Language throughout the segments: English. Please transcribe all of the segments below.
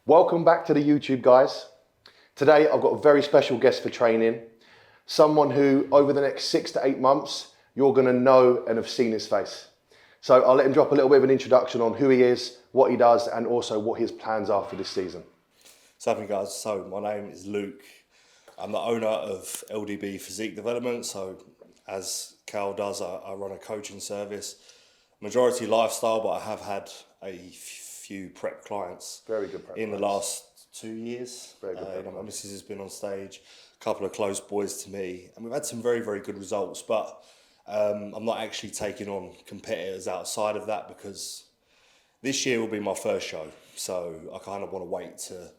Welcome back to the YouTube, guys. Today I've got a very special guest for training. Someone who over the next 6 to 8 months, you're gonna know and have seen his face. So I'll let him drop a little bit of an introduction on who he is, what he does, and also what his plans are for this season. So guys, so my name is Luke. I'm the owner of LDB Physique Development. So as Cal does, I run a coaching service, majority lifestyle, but I have had a few prep clients. Very good prep in clients. the last 2 years. Very good prep My missus has been on stage, a couple of close boys to me, and we've had some very, very good results. But I'm not actually taking on competitors outside of that because this year will be my first show. So I kind of want to wait to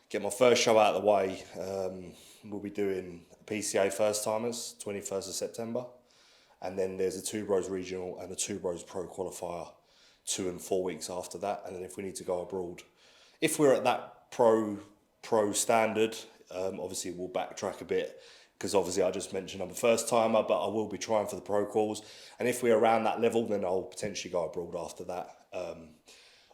get my first show out of the way. We'll be doing PCA First Timers, 21st of September. And then there's a Two Bros Regional and a Two Bros Pro Qualifier 2 and 4 weeks after that. And then if we need to go abroad, if we're at that pro standard, obviously we'll backtrack a bit because obviously I just mentioned I'm a first timer, but I will be trying for the pro calls. And if we're around that level, then I'll potentially go abroad after that.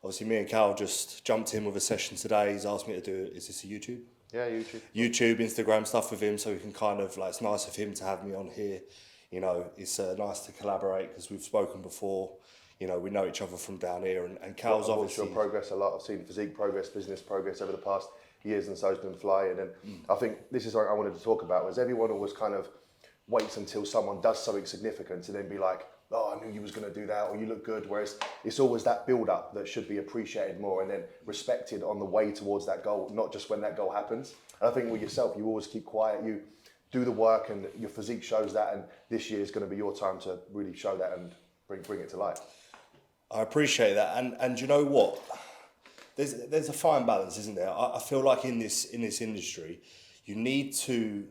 Obviously me and Cal just jumped in with a session today. He's asked me to do it. Is this a YouTube? Yeah, YouTube. YouTube, Instagram stuff with him, so we can kind of, like, it's nice of him to have me on here. You know, it's nice to collaborate because we've spoken before. You know, we know each other from down here, and Cal's I've watched obviously... your progress a lot. I've seen physique progress, business progress over the past years, and so it's been flying. And I think this is something I wanted to talk about, was everyone always kind of waits until someone does something significant to then be like, oh, I knew you was going to do that, or you look good. Whereas it's always that build-up that should be appreciated more and then respected on the way towards that goal, not just when that goal happens. And I think with yourself, you always keep quiet, you do the work, and your physique shows that, and this year is going to be your time to really show that and bring it to life. I appreciate that, and you know what? There's a fine balance, isn't there? I feel like in this industry, you need to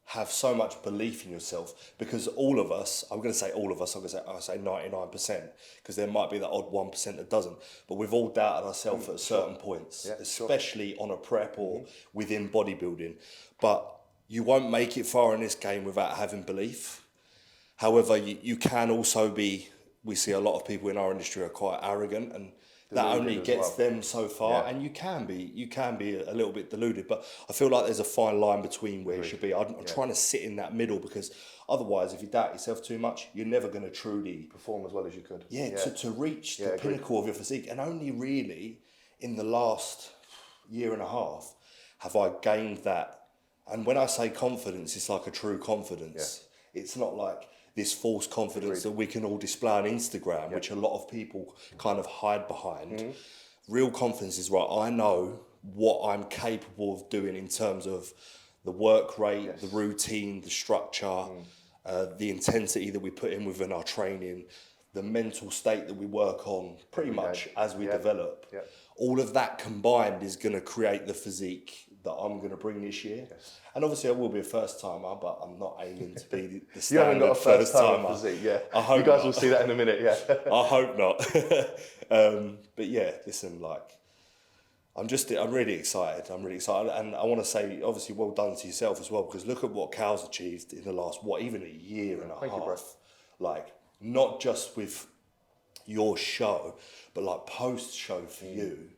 have so much belief in yourself, because all of us, I'm going to say all of us, I say 99%, because there might be that odd 1% that doesn't, but we've all doubted ourselves at certain points, especially on a prep or within bodybuilding. But you won't make it far in this game without having belief. However, you can also be, we see a lot of people in our industry are quite arrogant, and that only gets them so far. And you can be a little bit deluded, but I feel like there's a fine line between where you should be. I'm trying to sit in that middle, because otherwise, if you doubt yourself too much, you're never going to truly Perform as well as you could. to reach the pinnacle of your physique. And only really in the last year and a half have I gained that. And when I say confidence, it's like a true confidence. It's not like this false confidence that we can all display on Instagram, which a lot of people kind of hide behind. Real confidence is, right, I know what I'm capable of doing in terms of the work rate, the routine, the structure, the intensity that we put in within our training, the mental state that we work on pretty much as we develop. All of that combined is going to create the physique that I'm going to bring this year. And obviously I will be a first timer, but I'm not aiming to be the standard. You haven't got a first timer physique, I hope you guys not. will see that in a minute, I hope not. But yeah, listen, like, I'm really excited. And I want to say, obviously, well done to yourself as well, because look at what Cal's achieved in the last, even a year and a half. you, bro. Like, not just with your show, but like post-show for you,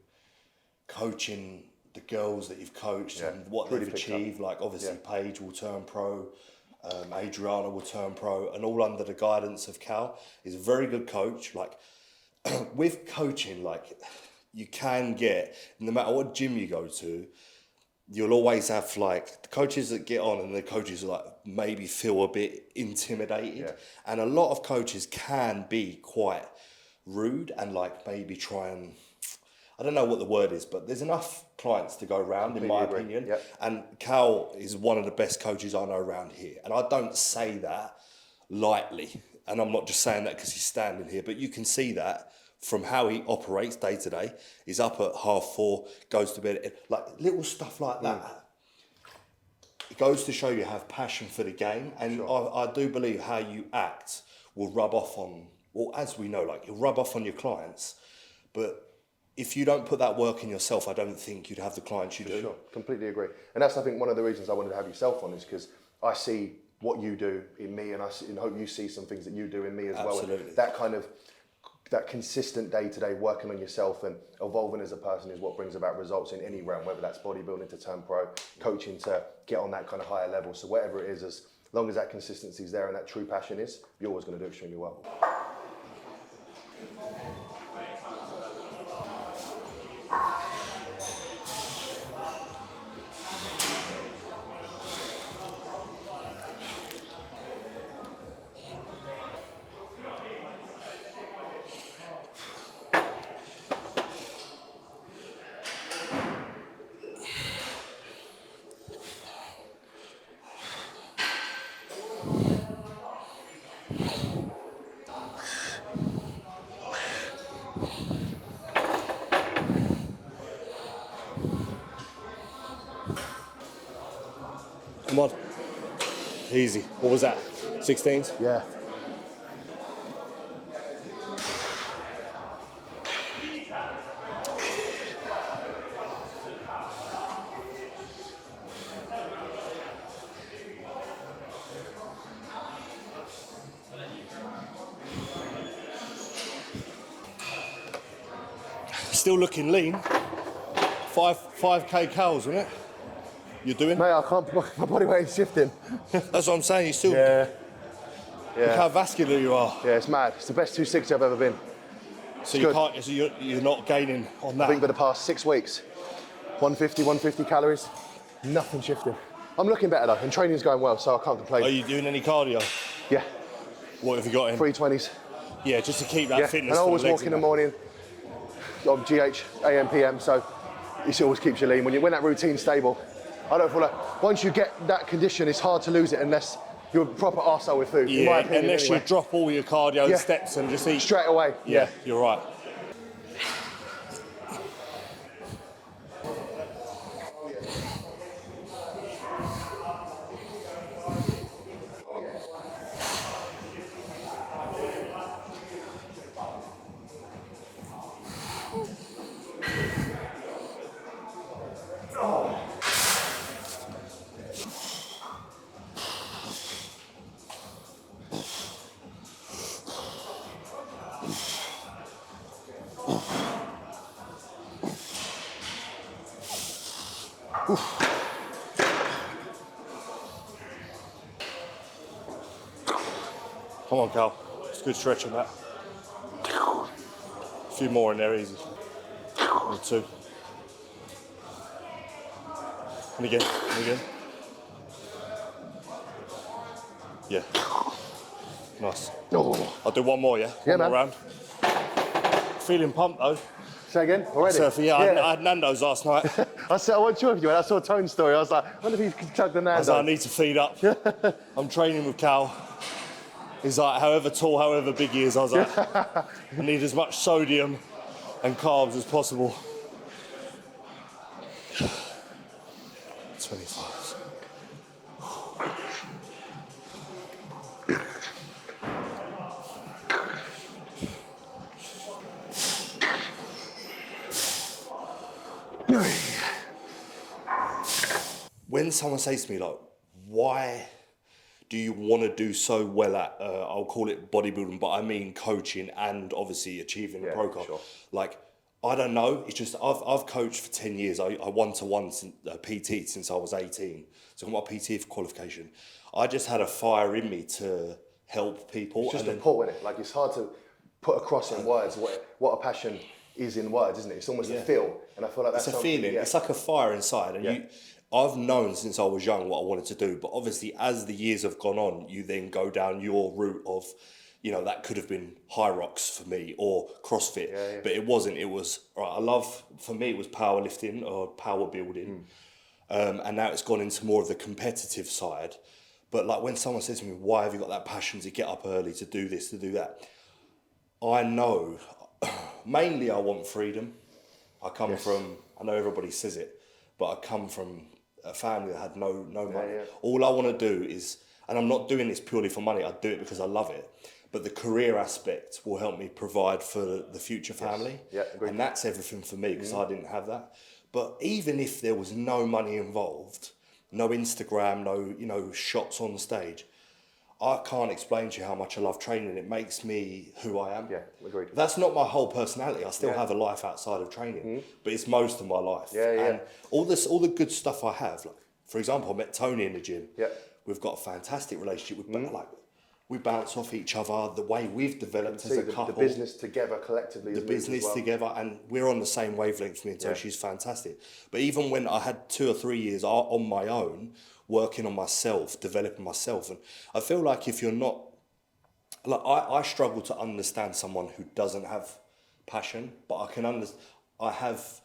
coaching the girls that you've coached and what they've achieved. Like, obviously, Paige will turn pro, Adriana will turn pro, and all under the guidance of Cal. He's a very good coach. Like, with coaching, like, you can get, no matter what gym you go to, you'll always have, like, the coaches that get on and the coaches that, like, maybe feel a bit intimidated. And a lot of coaches can be quite rude and, like, maybe try and, I don't know what the word is, but there's enough clients to go around, in my opinion. And Cal is one of the best coaches I know around here. And I don't say that lightly. And I'm not just saying that because he's standing here, but you can see that from how he operates day to day. He's up at 4:30, goes to bed, like little stuff like that. It goes to show you have passion for the game. And I do believe how you act will rub off on, well, as we know, like, it'll rub off on your clients. But if you don't put that work in yourself, I don't think you'd have the clients you do. Sure, completely agree. And that's, I think, one of the reasons I wanted to have yourself on, is because I see what you do in me, and I hope you see some things that you do in me as well. And that kind of that consistent day-to-day working on yourself and evolving as a person is what brings about results in any realm, whether that's bodybuilding to turn pro, coaching to get on that kind of higher level. So whatever it is, as long as that consistency is there and that true passion is, you're always going to do extremely well. Come on. Easy. What was that? 16s? Yeah. Still looking lean. 5K cows, wasn't it? You're doing? Mate, I can't, my body weight is shifting. That's what I'm saying. You still Yeah. look how vascular you are. Yeah, it's mad. It's the best 260 I've ever been. So you can't. So you're not gaining on that. I think for the past 6 weeks, 150 calories, nothing shifting. I'm looking better though, and training's going well, so I can't complain. Are you doing any cardio? Yeah, What have you got in? 320s. Yeah, just to keep that Yeah, fitness. and I for always the legs walk in the and that. morning on GH, AM, PM, so it always keeps you lean. When that routine's stable, I don't feel like, once you get that condition, it's hard to lose it unless you're a proper arsehole with food, in my Yeah, opinion unless anyway. you drop all your cardio Yeah. steps and just eat. Straight away. Yeah, you're right. Come on, Cal. It's good stretching that. A few more in there, easy. Or 2. And again, and again. Yeah. Nice. Oh. I'll do one more, yeah? Yeah, One more man. round. Feeling pumped though. Say again, already? So, I had Nando's last night. I wasn't sure if you went. I saw Tone's story. I was like, I wonder if he chugged the I was like, I Nando. need to feed up. I'm training with Cal. He's like, however tall, however big he is, I was like, I need as much sodium and carbs as possible. 25. When someone says to me, like, why do you want to do so well at, I'll call it bodybuilding, but I mean coaching and obviously achieving a pro card. sure. Like, I don't know. It's just, I've coached for 10 years. I one-to-one PT since I was 18. So I got my PT for qualification. I just had a fire in me to help people. It's just and a pull, isn't it? Like, it's hard to put across in words what a passion is in words, isn't it? It's almost a feel, and I feel like that's it's a something, feeling. yeah. It's like a fire inside, and I've known since I was young what I wanted to do. But obviously, as the years have gone on, you then go down your route of, you know, that could have been High Rocks for me or CrossFit, but it wasn't. It was for me, it was powerlifting or power building, and now it's gone into more of the competitive side. But like when someone says to me, "Why have you got that passion to get up early to do this, to do that?" I know. Mainly, I want freedom. I come from, I know everybody says it, but I come from a family that had no money. Yeah. All I want to do is, and I'm not doing this purely for money, I do it because I love it, but the career aspect will help me provide for the future family. Yeah, agreed. And that's everything for me because I didn't have that. But even if there was no money involved, no Instagram, no, shots on stage, I can't explain to you how much I love training. It makes me who I am. Yeah, agreed. That's not my whole personality. I still have a life outside of training, but it's most of my life. Yeah, yeah. And all the good stuff I have. Like, for example, I met Tony in the gym. Yeah. We've got a fantastic relationship. We bounce off each other. The way we've developed as a couple. The business together collectively. The business together, and we're on the same wavelength. Me and Tony, she's fantastic. But even when I had 2 or 3 years on my own, working on myself, developing myself, and I feel like if you're not, like I struggle to understand someone who doesn't have passion, but I can understand. I have.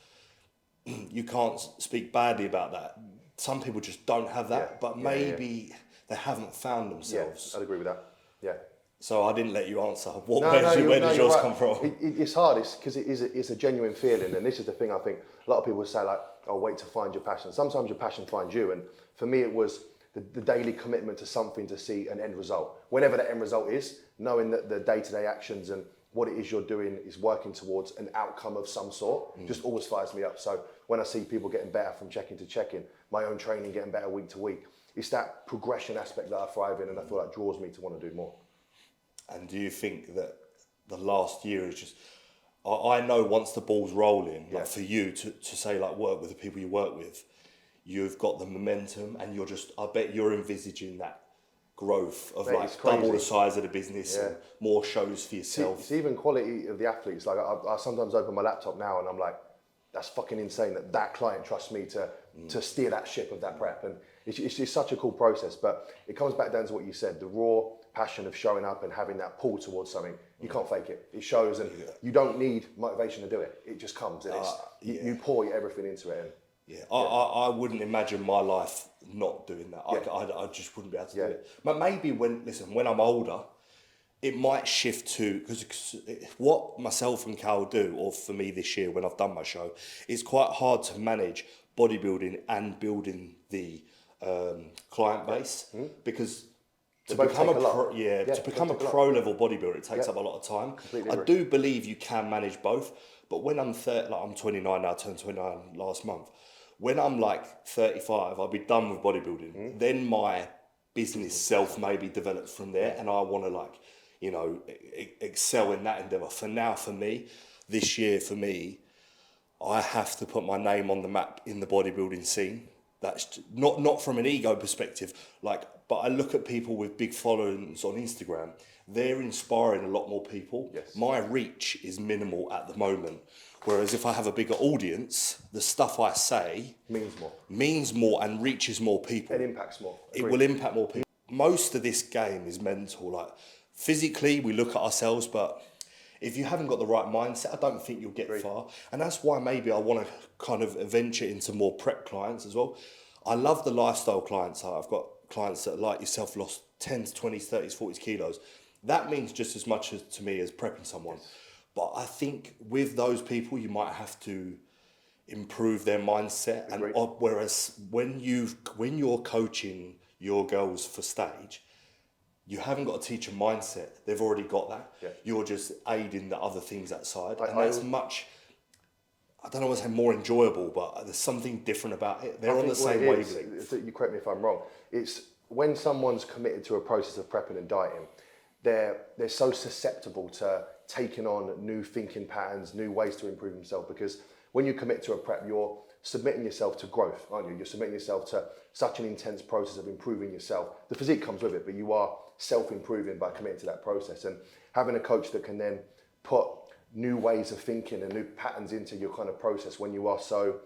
You can't speak badly about that. Some people just don't have that, but maybe they haven't found themselves. Yeah, I'd agree with that. Yeah. So I didn't let you answer. Where does yours come from? It's hard. It's because it's a genuine feeling, and this is the thing. I think a lot of people say like, "Oh, wait to find your passion." Sometimes your passion finds you, and for me, it was the daily commitment to something to see an end result. Whenever that end result is, knowing that the day-to-day actions and what it is you're doing is working towards an outcome of some sort, just always fires me up. So when I see people getting better from check-in to check-in, my own training getting better week to week, it's that progression aspect that I thrive in, and I feel like draws me to want to do more. And do you think that the last year is just... I know once the ball's rolling, like for you to say like work with the people you work with, you've got the momentum, and I bet you're envisaging that growth of double the size of the business and more shows for yourself. It's even quality of the athletes. Like I sometimes open my laptop now and I'm like, that's fucking insane that client trusts me to steer that ship of that prep. And it's just such a cool process. But it comes back down to what you said, the raw passion of showing up and having that pull towards something. You can't fake it. It shows, and you don't need motivation to do it. It just comes. And you pour everything into it. And I wouldn't imagine my life not doing that. I just wouldn't be able to do it. But maybe when I'm older, it might shift to, because what myself and Cal do, or for me this year when I've done my show, it's quite hard to manage bodybuilding and building the client base, because to become a pro level bodybuilder, it takes up a lot of time. I do believe you can manage both, but when I'm I'm 29 now, turned 29 last month. When I'm like 35, I'll be done with bodybuilding. Then my business self maybe develops from there, and I want to excel in that endeavor. For now, for me, this year, I have to put my name on the map in the bodybuilding scene. That's not from an ego perspective, but I look at people with big followings on Instagram. They're inspiring a lot more people. Yes. My reach is minimal at the moment. Whereas if I have a bigger audience, the stuff I say means more and reaches more people. It impacts more. It will impact more people. Most of this game is mental. Like physically, we look at ourselves, but if you haven't got the right mindset, I don't think you'll get far. And that's why maybe I want to kind of venture into more prep clients as well. I love the lifestyle clients. I've got clients that, like yourself, lost 10 to 20s, 30s, 40s kilos. That means just as much to me as prepping someone. But I think with those people, you might have to improve their mindset. And whereas when you're coaching your girls for stage, you haven't got to teach a mindset. They've already got that. Yeah. You're just aiding the other things outside. And that's much, I don't know what to say, more enjoyable, but there's something different about it. They're on the same wavelength. You correct me if I'm wrong. It's when someone's committed to a process of prepping and dieting, they're so susceptible to taking on new thinking patterns, new ways to improve themselves, because when you commit to a prep, you're submitting yourself to growth, aren't you? You're submitting yourself to such an intense process of improving yourself. The physique comes with it, but you are self-improving by committing to that process. And having a coach that can then put new ways of thinking and new patterns into your kind of process when you are so,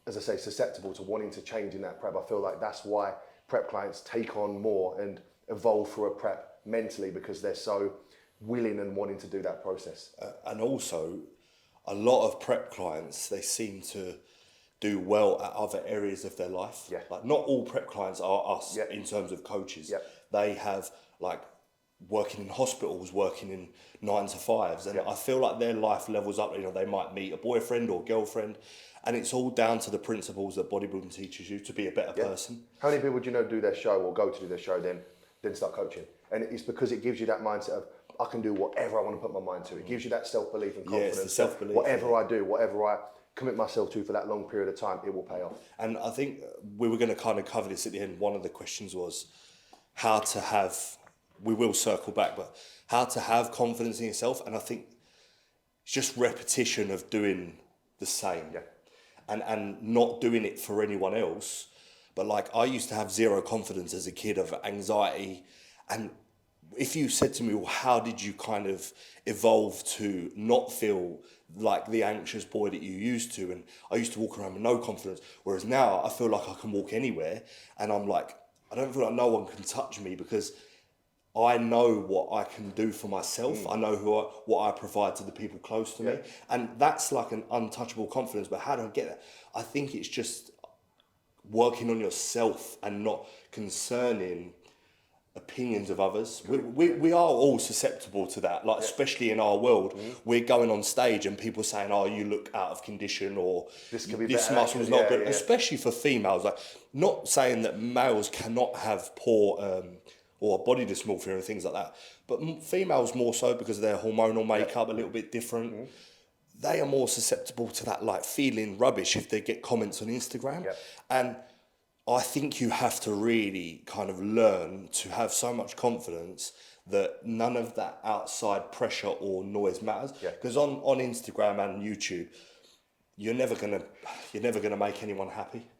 as I say, susceptible to wanting to change in that prep, I feel like that's why prep clients take on more and evolve through a prep mentally, because they're so willing and wanting to do that process. And also, a lot of prep clients, they seem to do well at other areas of their life. Yeah. Like not all prep clients are us in terms of coaches. Yeah. They have working in hospitals, working in 9 to 5s, and I feel like their life levels up. They might meet a boyfriend or girlfriend, and it's all down to the principles that bodybuilding teaches you to be a better person. How many people do you know do their show or go to do their show then start coaching? And it's because it gives you that mindset of, I can do whatever I want to put my mind to. It gives you that self-belief and confidence. It's the self-belief. Whatever I do, whatever I commit myself to for that long period of time, it will pay off. And I think we were going to kind of cover this at the end. One of the questions was how to have we will circle back, but how to have confidence in yourself. And I think it's just repetition of doing the same. Yeah. And not doing it for anyone else. But like, I used to have zero confidence as a kid, of anxiety. And if you said to me, well, how did you kind of evolve to not feel like the anxious boy that you used to? And I used to walk around with no confidence, whereas now I feel like I can walk anywhere, and I'm like, I don't feel like no one can touch me, because I know what I can do for myself. I know what I provide to the people close to me. And that's like an untouchable confidence. But how do I get that? I think it's just working on yourself and not concerning opinions of others. We are all susceptible to that, like especially in our world. We're going on stage and people saying, oh, you look out of condition, or This could be this better, muscle's yeah, not good, yeah. especially for females. Like, not saying that males cannot have poor or body dysmorphia and things like that, but females more so, because their hormonal makeup a little bit different. They are more susceptible to that, like feeling rubbish if they get comments on Instagram. And I think you have to really kind of learn to have so much confidence that none of that outside pressure or noise matters. Because on Instagram and YouTube, you're never gonna make anyone happy.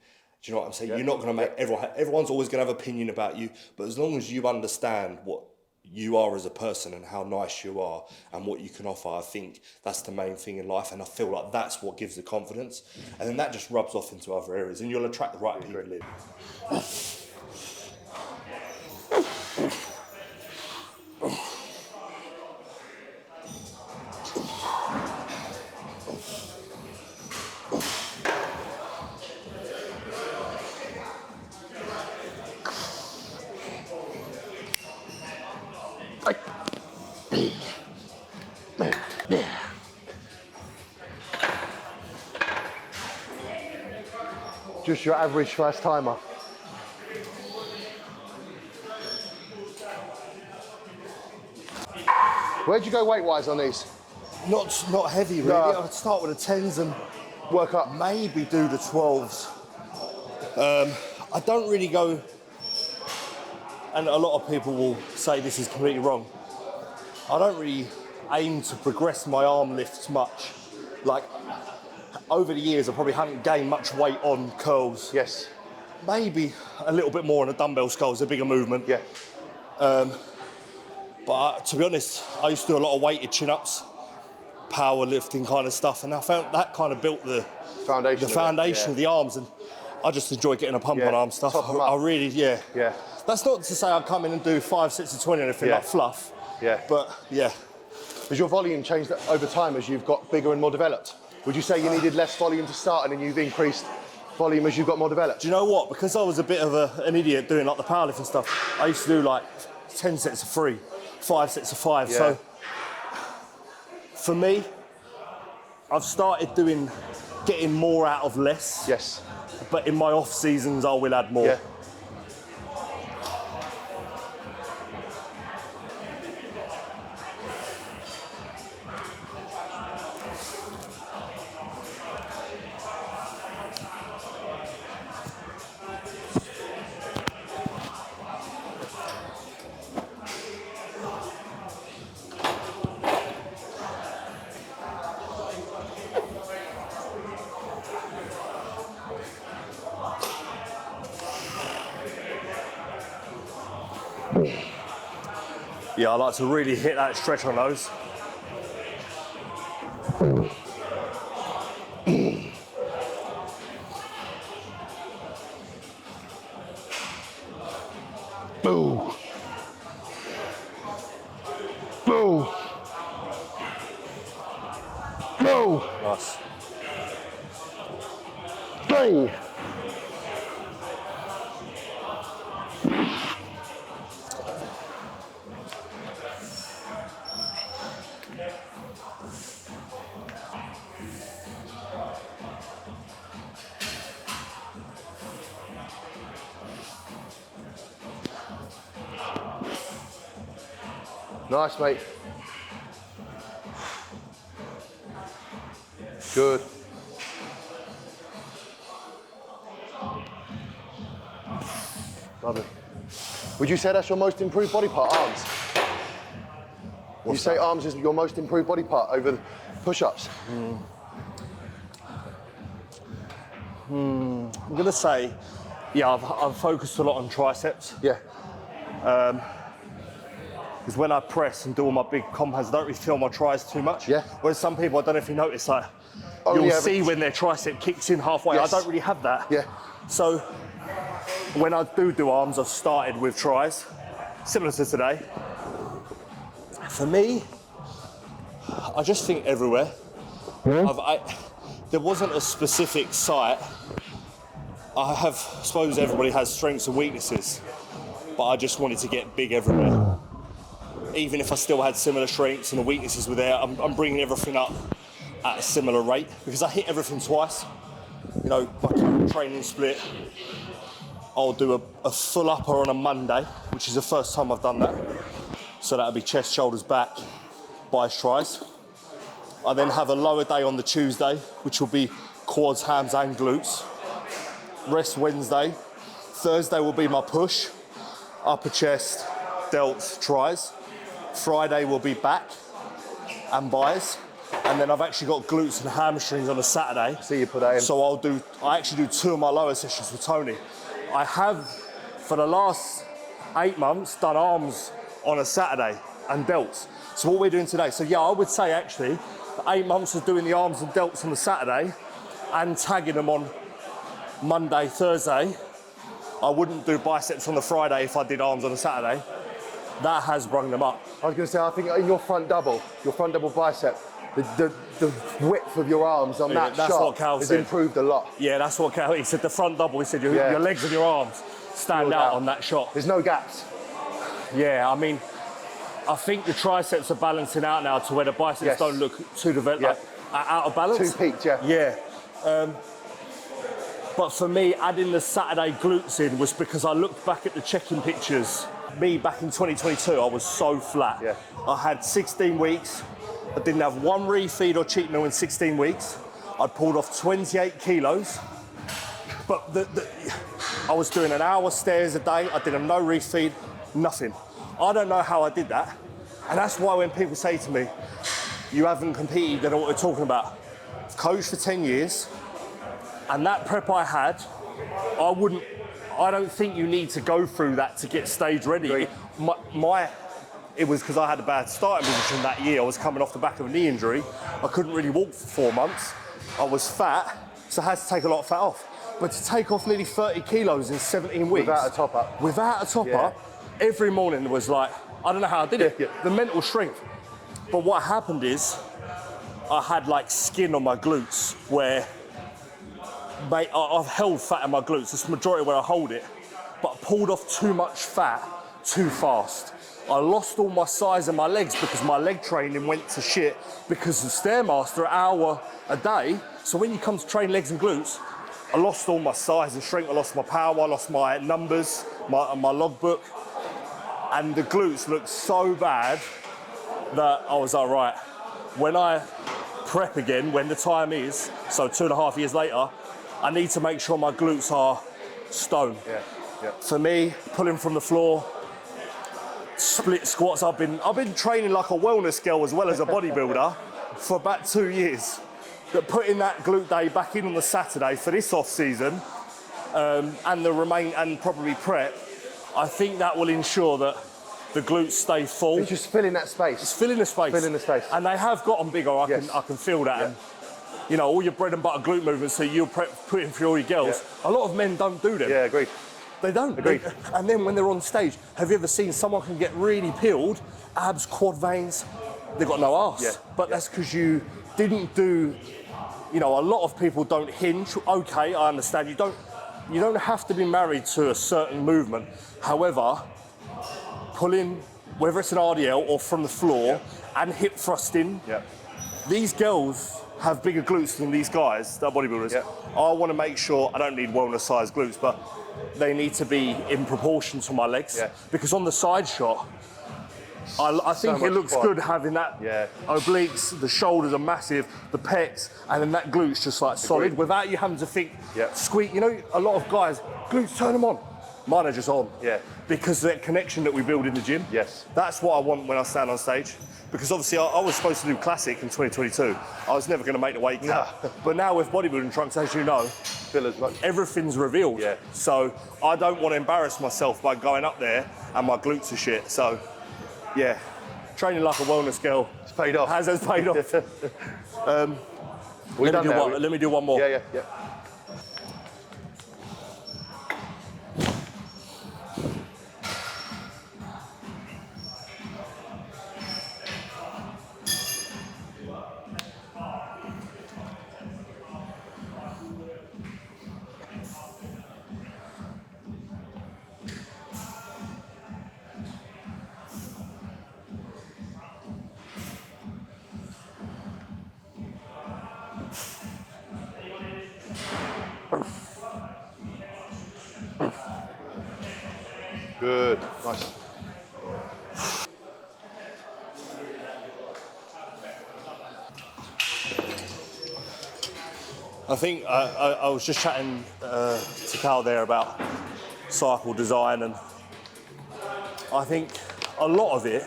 Do you know what I'm saying? You're not gonna make everyone's always gonna have opinion about you, but as long as you understand what you are as a person and how nice you are and what you can offer, I think that's the main thing in life. And I feel like that's what gives the confidence, and then that just rubs off into other areas, and you'll attract the right people in. Just your average first timer. Where'd you go weight-wise on these? Not heavy, really. No. I'd start with the 10s and Work up. maybe do the 12s. I don't really go, and a lot of people will say this is completely wrong, I don't really aim to progress my arm lifts much. Like, over the years, I probably haven't gained much weight on curls. Yes. Maybe a little bit more on a dumbbell sculls, a bigger movement. Yeah. But to be honest, I used to do a lot of weighted chin-ups, powerlifting kind of stuff, and I found that kind of built the foundation of the arms, and I just enjoy getting a pump on arm stuff. I really, Yeah. That's not to say I'd come in and do 5 sets of 20 or anything like fluff. Yeah. But yeah. Has your volume changed over time as you've got bigger and more developed? Would you say you needed less volume to start and then you've increased volume as you got more developed? Do you know what? Because I was a bit of an idiot doing like the powerlifting stuff, I used to do like 10 sets of 3, 5 sets of 5. Yeah. So for me, I've started getting more out of less. Yes. But in my off seasons, I will add more. Yeah. Yeah, I like to really hit that stretch on those. Boo. Boo. Boo. Nice. Bang. Nice, mate. Good. Lovely. Would you say that's your most improved body part, arms? You say arms is your most improved body part over push-ups? I'm gonna say, yeah, I've focused a lot on triceps. Yeah. Because when I press and do all my big compounds, I don't really feel my tries too much. Yeah. Whereas some people, I don't know if you notice, like, Only you'll ever- see when their tricep kicks in halfway. Yes. I don't really have that. Yeah. So when I do arms, I've started with tries, similar to today. For me, I just think everywhere. There wasn't a specific site. I suppose everybody has strengths and weaknesses, but I just wanted to get big everywhere. Even if I still had similar strengths and the weaknesses were there, I'm bringing everything up at a similar rate because I hit everything twice. You know, my current training split, I'll do a full upper on a Monday, which is the first time I've done that. So that'll be chest, shoulders, back, biceps, tries. I then have a lower day on the Tuesday, which will be quads, hams, and glutes. Rest Wednesday. Thursday will be my push, upper chest, delts, tries. Friday will be back and biceps. And then I've actually got glutes and hamstrings on a Saturday. See you put that in. So I actually do 2 of my lower sessions with Tony. I have, for the last 8 months, done arms on a Saturday and delts. So what we're doing today, so yeah, I would say actually, 8 months of doing the arms and delts on the Saturday and tagging them on Monday, Thursday. I wouldn't do biceps on the Friday if I did arms on a Saturday. That has brung them up. I was going to say, I think in your front double bicep, the width of your arms on that that's shot what Cal has said. improved a lot. Yeah, that's what Cal, he said the front double, he said your legs and your arms stand Filled out out. on that shot. There's no gaps. Yeah, I mean, I think the triceps are balancing out now to where the biceps Yes. don't look too developed, Yeah. like, out of balance. Too peaked, yeah. Yeah. But for me, adding the Saturday glutes in was because I looked back at the check-in pictures. Me back in 2022, I was so flat. Yeah. I had 16 weeks. I didn't have one refeed or cheat meal in 16 weeks. I'd pulled off 28 kilos. But I was doing an hour stairs a day. I did a no refeed, nothing. I don't know how I did that. And that's why when people say to me, you haven't competed, they don't know what we're talking about. I've coached for 10 years. And that prep I had, I don't think you need to go through that to get stage ready. Great. It was because I had a bad starting position that year. I was coming off the back of a knee injury. I couldn't really walk for 4 months. I was fat, so I had to take a lot of fat off. But to take off nearly 30 kilos in 17 weeks. Without a top up. Without a top up, every morning was like, I don't know how I did it. Yeah. The mental strength. But what happened is, I had like skin on my glutes where, mate, I've held fat in my glutes. It's the majority where I hold it. But I pulled off too much fat too fast. I lost all my size in my legs because my leg training went to shit because of Stairmaster an hour a day. So when you come to train legs and glutes, I lost all my size and strength. I lost my power. I lost my numbers, my logbook. And the glutes looked so bad that I was like, right, when I prep again, when the time is, so 2.5 years later, I need to make sure my glutes are stone. Yeah. For me, pulling from the floor, split squats. I've been training like a wellness girl as well as a bodybuilder for about 2 years. But putting that glute day back in on the Saturday for this off season, and probably prep, I think that will ensure that the glutes stay full. It's just filling that space. It's filling the space. Filling the space. And they have gotten bigger. I Yes. can feel that. Yeah. And, you know, all your bread and butter glute movements that you're putting for all your girls. A lot of men don't do them. Yeah, agreed. They don't. Agreed. And then when they're on stage, have you ever seen someone can get really peeled, abs, quad veins, they've got no arse. Yeah. But that's because you didn't do, you know, a lot of people don't hinge. Okay, I understand. You don't have to be married to a certain movement. However, pulling, whether it's an RDL or from the floor, and hip thrusting, these girls have bigger glutes than these guys, that bodybuilders. Yeah. I want to make sure, I don't need wellness-sized glutes, but they need to be in proportion to my legs. Yeah. Because on the side shot, I think much it looks quad. good having that obliques, the shoulders are massive, the pecs, and then that glute's just like solid, without you having to think, Yeah. squeak. You know, a lot of guys, glutes, turn them on. Mine are just on. Yeah. Because that connection that we build in the gym. Yes. That's what I want when I stand on stage. Because obviously I was supposed to do classic in 2022. I was never going to make the weight cut. No. But now with bodybuilding trunks, as you know, Feel as much. everything's revealed. Yeah. So I don't want to embarrass myself by going up there and my glutes are shit. So yeah, training like a wellness girl. It's paid off. Has paid off. We're done now. Let me do one more. Yeah. Good. Nice. I think I was just chatting to Cal there about cycle design, and I think a lot of it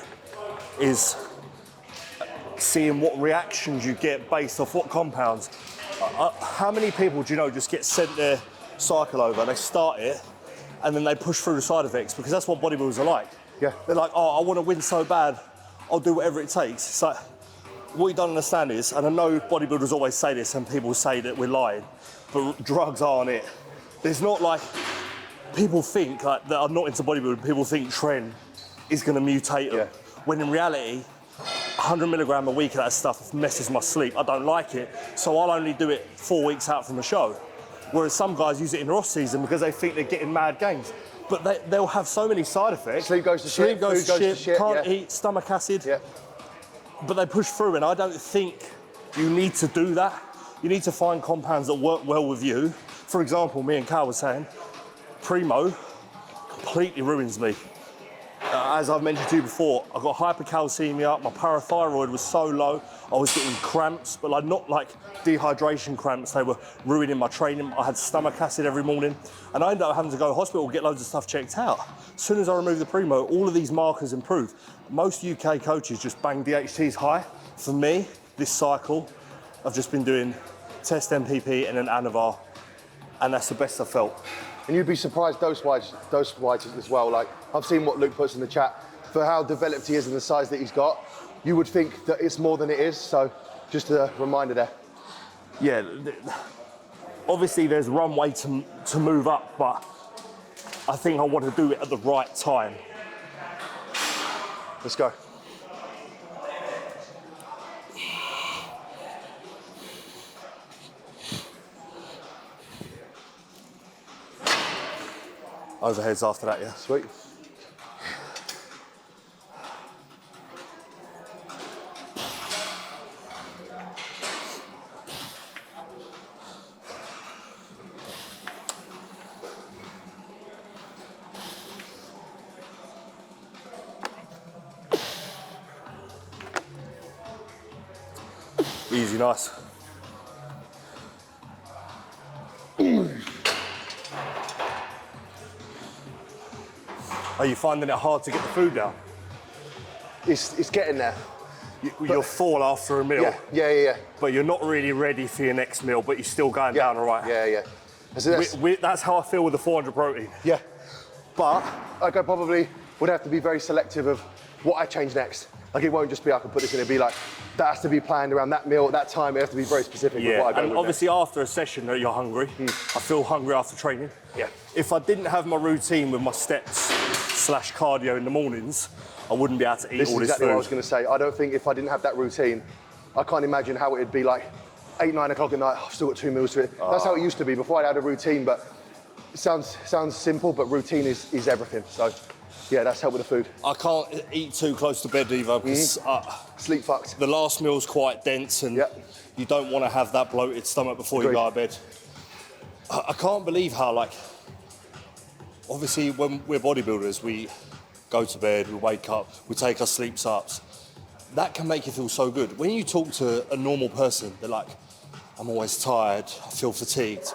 is seeing what reactions you get based off what compounds. How many people do you know just get sent their cycle over, they start it, and then they push through the side effects, because that's what bodybuilders are like. Yeah. They're like, oh, I want to win so bad, I'll do whatever it takes. It's like, what you don't understand is, and I know bodybuilders always say this and people say that we're lying, but drugs aren't it. There's not like, people think like, that are not into bodybuilding, people think Tren is going to mutate them. Yeah. When in reality, 100 milligram a week of that stuff messes my sleep. I don't like it, so I'll only do it 4 weeks out from a show. Whereas some guys use it in the off season because they think they're getting mad gains. But they'll have so many side effects. Sleep goes to Sleep shit, goes food to goes to shit, can't yeah. eat, stomach acid. Yeah. But they push through, and I don't think you need to do that. You need to find compounds that work well with you. For example, me and Cal were saying, Primo completely ruins me. As I've mentioned to you before, I got hypercalcemia, my parathyroid was so low, I was getting cramps, but like not like dehydration cramps, they were ruining my training. I had stomach acid every morning, and I ended up having to go to hospital, get loads of stuff checked out. As soon as I removed the Primo, all of these markers improved. Most UK coaches just bang DHTs high. For me, this cycle, I've just been doing test MPP and then Anavar, and that's the best I've felt. And you'd be surprised dose-wise as well. Like, I've seen what Luke puts in the chat. For how developed he is and the size that he's got, you would think that it's more than it is. So just a reminder there. Yeah, obviously there's runway to move up, but I think I want to do it at the right time. Let's go. Overheads after that, yeah. Sweet. Easy, nice. Are you finding it hard to get the food down? It's getting there. You'll fall after a meal, Yeah. but you're not really ready for your next meal, but you're still going down all right. Yeah. So That's how I feel with the 400 protein. yeah. But I probably would have to be very selective of what I change next. Like, it won't just be I can put this in, it'd be like, that has to be planned around that meal at that time. It has to be very specific with what I go and with obviously after a session that you're hungry, I feel hungry after training. Yeah. If I didn't have my routine with my steps / cardio in the mornings, I wouldn't be able to eat This all is this exactly food. what I was going to say. I don't think if I didn't have that routine, I can't imagine how it'd be like 8, 9 o'clock at night. I've still got 2 meals to it. That's how it used to be before I had a routine. But it sounds simple, but routine is everything. So yeah, that's helped with the food. I can't eat too close to bed either because Sleep fucked. the last meal's quite dense and you don't want to have that bloated stomach before you go to bed. I can't believe how, like, obviously when we're bodybuilders, we go to bed, we wake up, we take our sleep ups. That can make you feel so good. When you talk to a normal person, they're like, I'm always tired, I feel fatigued.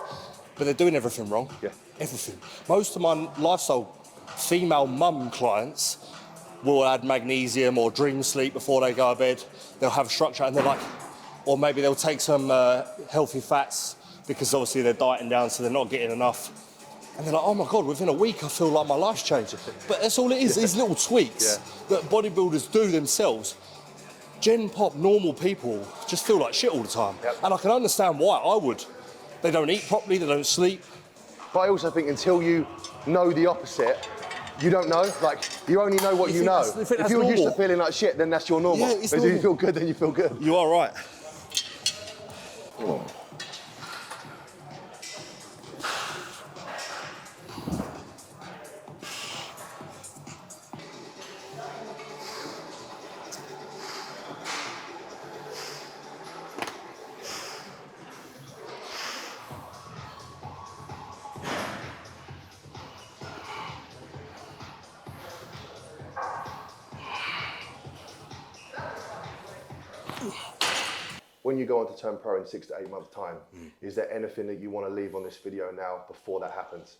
but they're doing everything wrong. Yeah. Everything. Most of my lifestyle female mum clients will add magnesium or dream sleep before they go to bed. They'll have structure and they're like, or maybe they'll take some healthy fats because obviously they're dieting down so they're not getting enough. And they're like, oh my God, within a week I feel like my life's changed. But that's all it is, these little tweaks that bodybuilders do themselves. Gen pop, normal people just feel like shit all the time. Yep. And I can understand why I would. They don't eat properly, they don't sleep. But I also think until you know the opposite, you don't know. Like, you only know what you know. If you're used to feeling like shit, then that's your normal. Yeah, it's but if you feel good, then you feel good. You are right. When you go on to turn pro in 6 to 8 months' time, is there anything that you want to leave on this video now before that happens?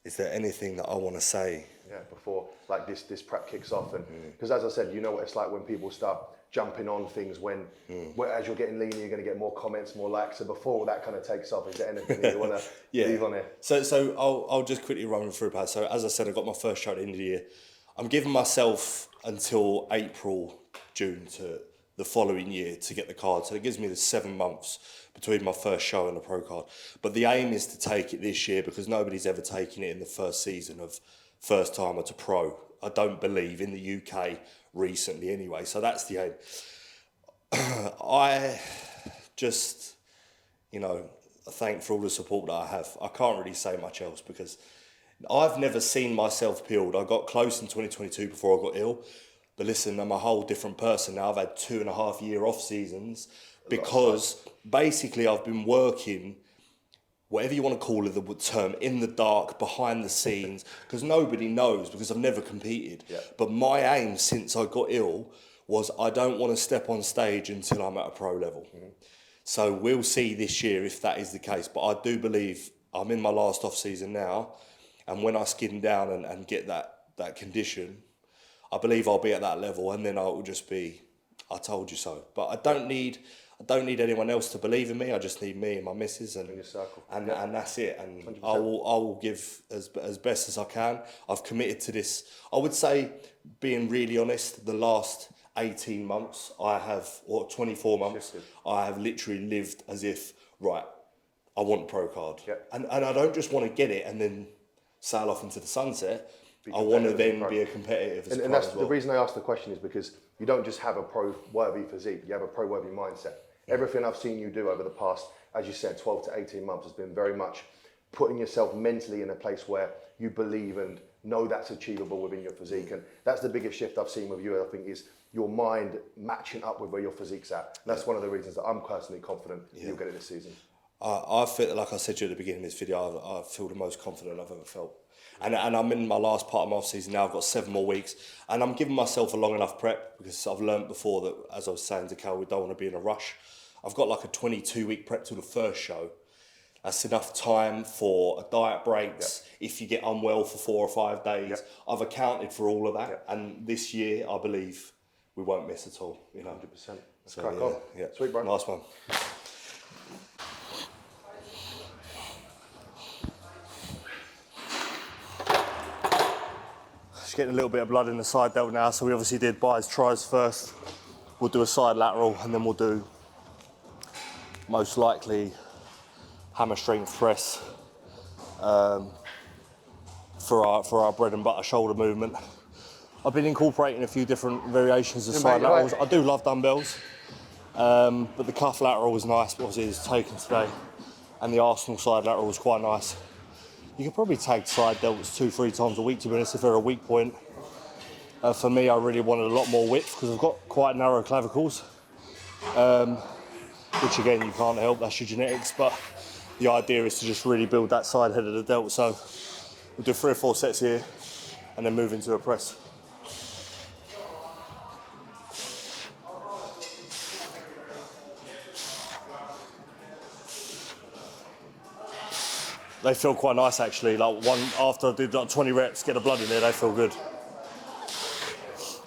Is there anything that I want to say? Yeah, before like this prep kicks off, and because as I said, you know what it's like when people start jumping on things when as you're getting leaner, you're going to get more comments, more likes. So before that kind of takes off, is there anything that you want to leave on it? So I'll just quickly run through that. So as I said, I got my first show at the end of the year. I'm giving myself until April, June to the following year to get the card. So it gives me the 7 months between my first show and the pro card. But the aim is to take it this year because nobody's ever taken it in the first season of first timer to pro. I don't believe in the UK recently anyway. So that's the aim. I just, thank for all the support that I have. I can't really say much else because I've never seen myself peeled. I got close in 2022 before I got ill. But listen, I'm a whole different person now. I've had 2.5 year off seasons because basically I've been working, whatever you want to call it, the term, in the dark, behind the scenes, because nobody knows because I've never competed. Yeah. But my aim since I got ill was I don't want to step on stage until I'm at a pro level. So we'll see this year if that is the case. But I do believe I'm in my last off season now. And when I skin down and get that condition, I believe I'll be at that level, and then I will just be, I told you so. But I don't need anyone else to believe in me. I just need me and my missus and your circle. and that's it. And 100%. I will give as best as I can. I've committed to this. I would say, being really honest, the last 18 months I have, or 24 months, I have literally lived as if, right, I want a pro card. Yep. And I don't just want to get it and then sail off into the sunset. I want to then be a competitive as and pro that's as well. the reason I asked the question is because you don't just have a pro-worthy physique, you have a pro-worthy mindset. Everything I've seen you do over the past, as you said, 12 to 18 months has been very much putting yourself mentally in a place where you believe and know that's achievable within your physique. And that's the biggest shift I've seen with you, I think, is your mind matching up with where your physique's at. And that's one of the reasons that I'm personally confident you'll get it this season. I feel, like I said to you at the beginning of this video, I feel the most confident I've ever felt. And I'm in my last part of my off-season now. I've got 7 more weeks. And I'm giving myself a long enough prep because I've learned before that, as I was saying to Cal, we don't want to be in a rush. I've got like a 22-week prep till the first show. That's enough time for a diet breaks. Yep. If you get unwell for 4 or 5 days, yep. I've accounted for all of that. Yep. And this year, I believe we won't miss at all. 100%. Let's so, crack on. Yeah. Sweet, bro. Nice one. Getting a little bit of blood in the side delt now, so we obviously did bis, tris first. We'll do a side lateral and then we'll do most likely hammer strength press for our bread and butter shoulder movement. I've been incorporating a few different variations of side laterals. I do love dumbbells, but the cuff lateral was nice, obviously it's taken today, and the Arsenal side lateral was quite nice. You could probably take side delts 2-3 times a week, to be honest, if they're a weak point. For me, I really wanted a lot more width because I've got quite narrow clavicles, which again, you can't help, that's your genetics, but the idea is to just really build that side head of the delt. So we'll do 3 or 4 sets here and then move into a press. They feel quite nice actually. Like one after I did like 20 reps, get the blood in there, they feel good.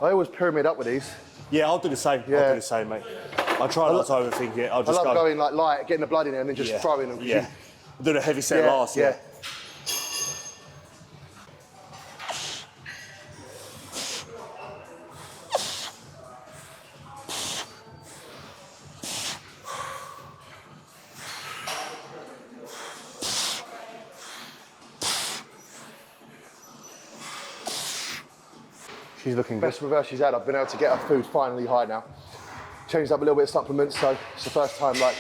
I always pyramid up with these. Yeah, I'll do the same. Yeah. I'll do the same, mate. I try not to overthink it. I'll I just love go. going like light, getting the blood in there, and then just throwing them. Yeah. Do the heavy set last. Yeah. She's looking good. Best reverse she's had. I've been able to get her food finally high now. Changed up a little bit of supplements, so it's the first time like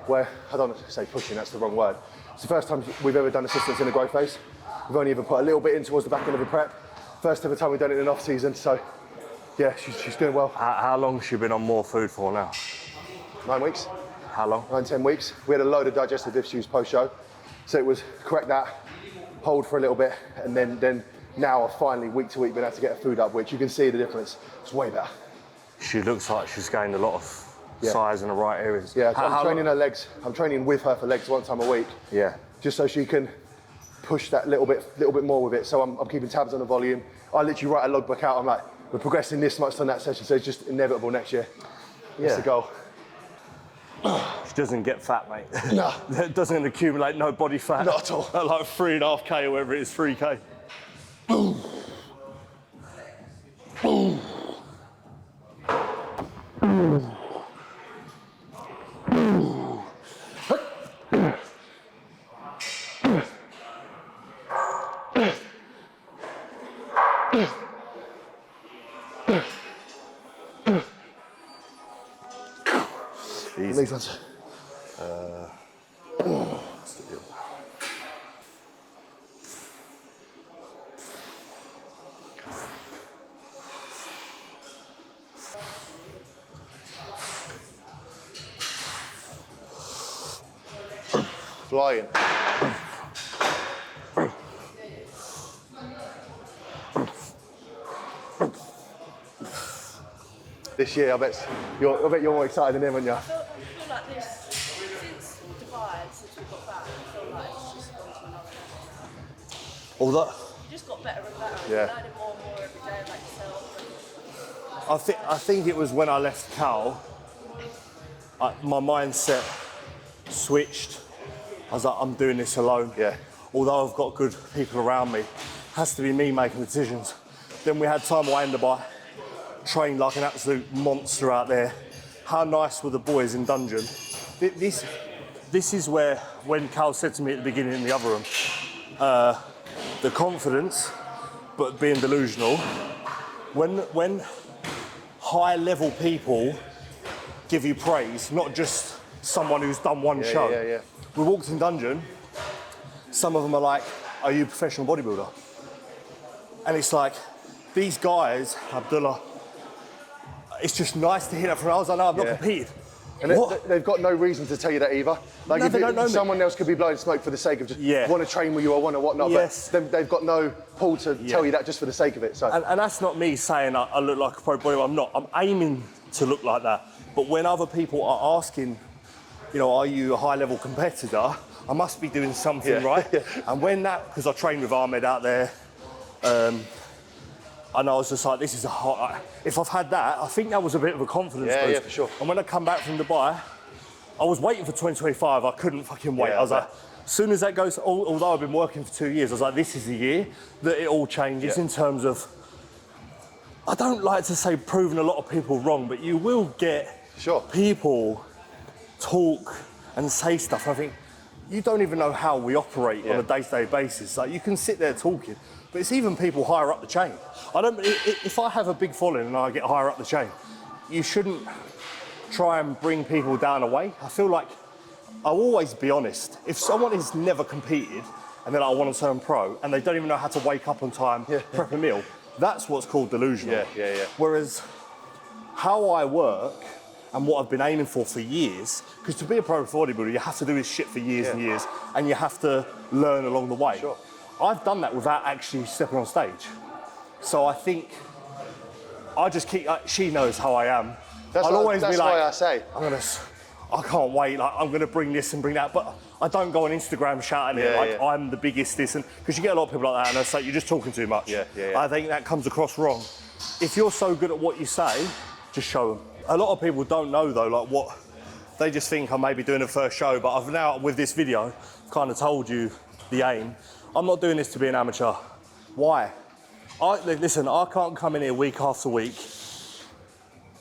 where, I don't want to say pushing, that's the wrong word. It's the first time we've ever done assistance in the growth phase. We've only ever put a little bit in towards the back end of the prep. First ever time we've done it in an off season, so yeah, she's doing well. How long has she been on more food for now? 9 weeks, How long? 9-10 weeks. We had a load of digestive issues post-show, so it was correct that, hold for a little bit, and then now I've finally week to week been able to get her food up, which you can see the difference. It's way better. She looks like she's gained a lot of size in the right areas. Yeah, I'm training her legs. I'm training with her for legs 1 time a week. Yeah. Just so she can push that little bit more with it. So I'm keeping tabs on the volume. I literally write a logbook out. I'm like, we're progressing this much on that session, so it's just inevitable next year. That's the goal. She doesn't get fat, mate. No. It doesn't accumulate no body fat. Not at all. At like 3.5K or whatever it is, 3K. Legs ones. Flying. This year, I bet you're more excited than him, aren't you? I feel like this, since Dubai, since we got back, I feel like it's just gone to another level. Although, You just got better and better. Yeah. You're learning more and more every day about yourself. I think it was when I left Cal, my mindset switched. I was like, I'm doing this alone. Yeah. Although I've got good people around me, it has to be me making the decisions. Then we had time away in Dubai, trained like an absolute monster out there. How nice were the boys in Dungeon? This is where, when Cal said to me at the beginning in the other room, the confidence, but being delusional, when high level people give you praise, not just someone who's done one show. Yeah. We walked in Dungeon, some of them are like, are you a professional bodybuilder? And it's like, these guys, Abdullah, it's just nice to hear that from us. I know I've not competed. And they've got no reason to tell you that either. Like No, they don't know me. someone else could be blowing smoke for the sake of just want to train with you or want to whatnot, Yes. but they've got no pull to tell you that just for the sake of it. So And that's not me saying I look like a pro bodybuilder. I'm not. I'm aiming to look like that. But when other people are asking, you know, are you a high-level competitor? I must be doing something right. And when that, because I trained with Ahmed out there, and I was just like, this is a hot. If I've had that, I think that was a bit of a confidence boost. Yeah, for sure. And when I come back from Dubai, I was waiting for 2025. I couldn't fucking wait. Yeah, I was I like, as soon as that goes, although I've been working for 2 years, I was like, this is the year that it all changes in terms of, I don't like to say proving a lot of people wrong, but you will get people talk and say stuff. And I think, you don't even know how we operate on a day-to-day basis. Like, you can sit there talking, but it's even people higher up the chain. If I have a big following and I get higher up the chain, you shouldn't try and bring people down away. I feel like I'll always be honest. If someone has never competed and they're like, I want to turn pro, and they don't even know how to wake up on time, prep a meal, that's what's called delusional. Whereas how I work and what I've been aiming for years, because to be a pro bodybuilder, you have to do this shit for years and years, and you have to learn along the way. I've done that without actually stepping on stage. So I think I just keep, she knows how I am. That's I'll always that's be like, why I say. I can't wait, like I'm gonna bring this and bring that, but I don't go on Instagram shouting it like I'm the biggest this, and because you get a lot of people like that and it's like you're just talking too much. I think that comes across wrong. If you're so good at what you say, just show them. A lot of people don't know though, like what, they just think I may be doing a first show, but I've now, with this video, kind of told you the aim. I'm not doing this to be an amateur. Why? Listen, I can't come in here week after week,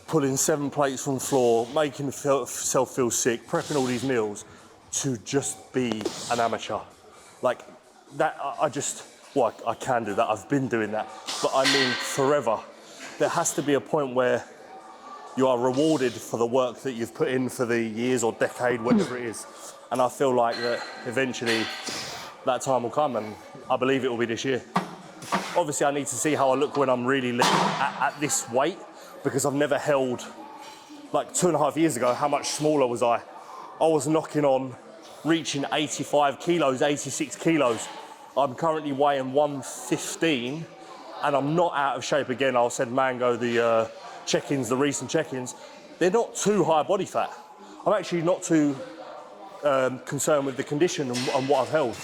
pulling 7 plates from the floor, making myself feel sick, prepping all these meals to just be an amateur. Like that, I can do that, I've been doing that, but I mean forever. There has to be a point where you are rewarded for the work that you've put in for the years or decade, whatever it is. And I feel like that eventually that time will come, and I believe it will be this year. Obviously, I need to see how I look when I'm really lean at this weight, because I've never held, like 2.5 years ago, how much smaller was I? I was knocking on, reaching 85 kilos, 86 kilos. I'm currently weighing 115, and I'm not out of shape again. I'll send Mango the check-ins, the recent check-ins. They're not too high body fat. I'm actually not too concerned with the condition and what I've held.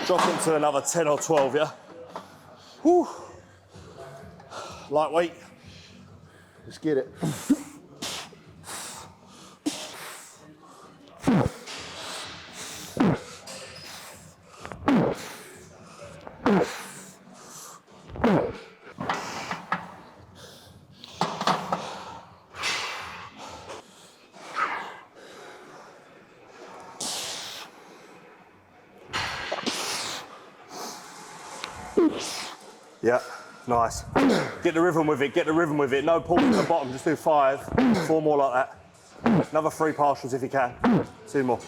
Drop into another 10 or 12, yeah? Whew. Lightweight. Let's get it. Yeah, nice. Get the rhythm with it, get the rhythm with it. No pulls at the bottom, just do 5, 4 more like that. Another 3 partials if you can. 2 more.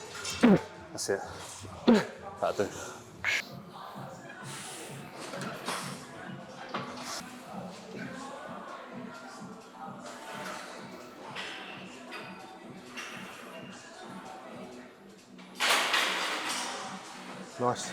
That's it. That'll do. Nice.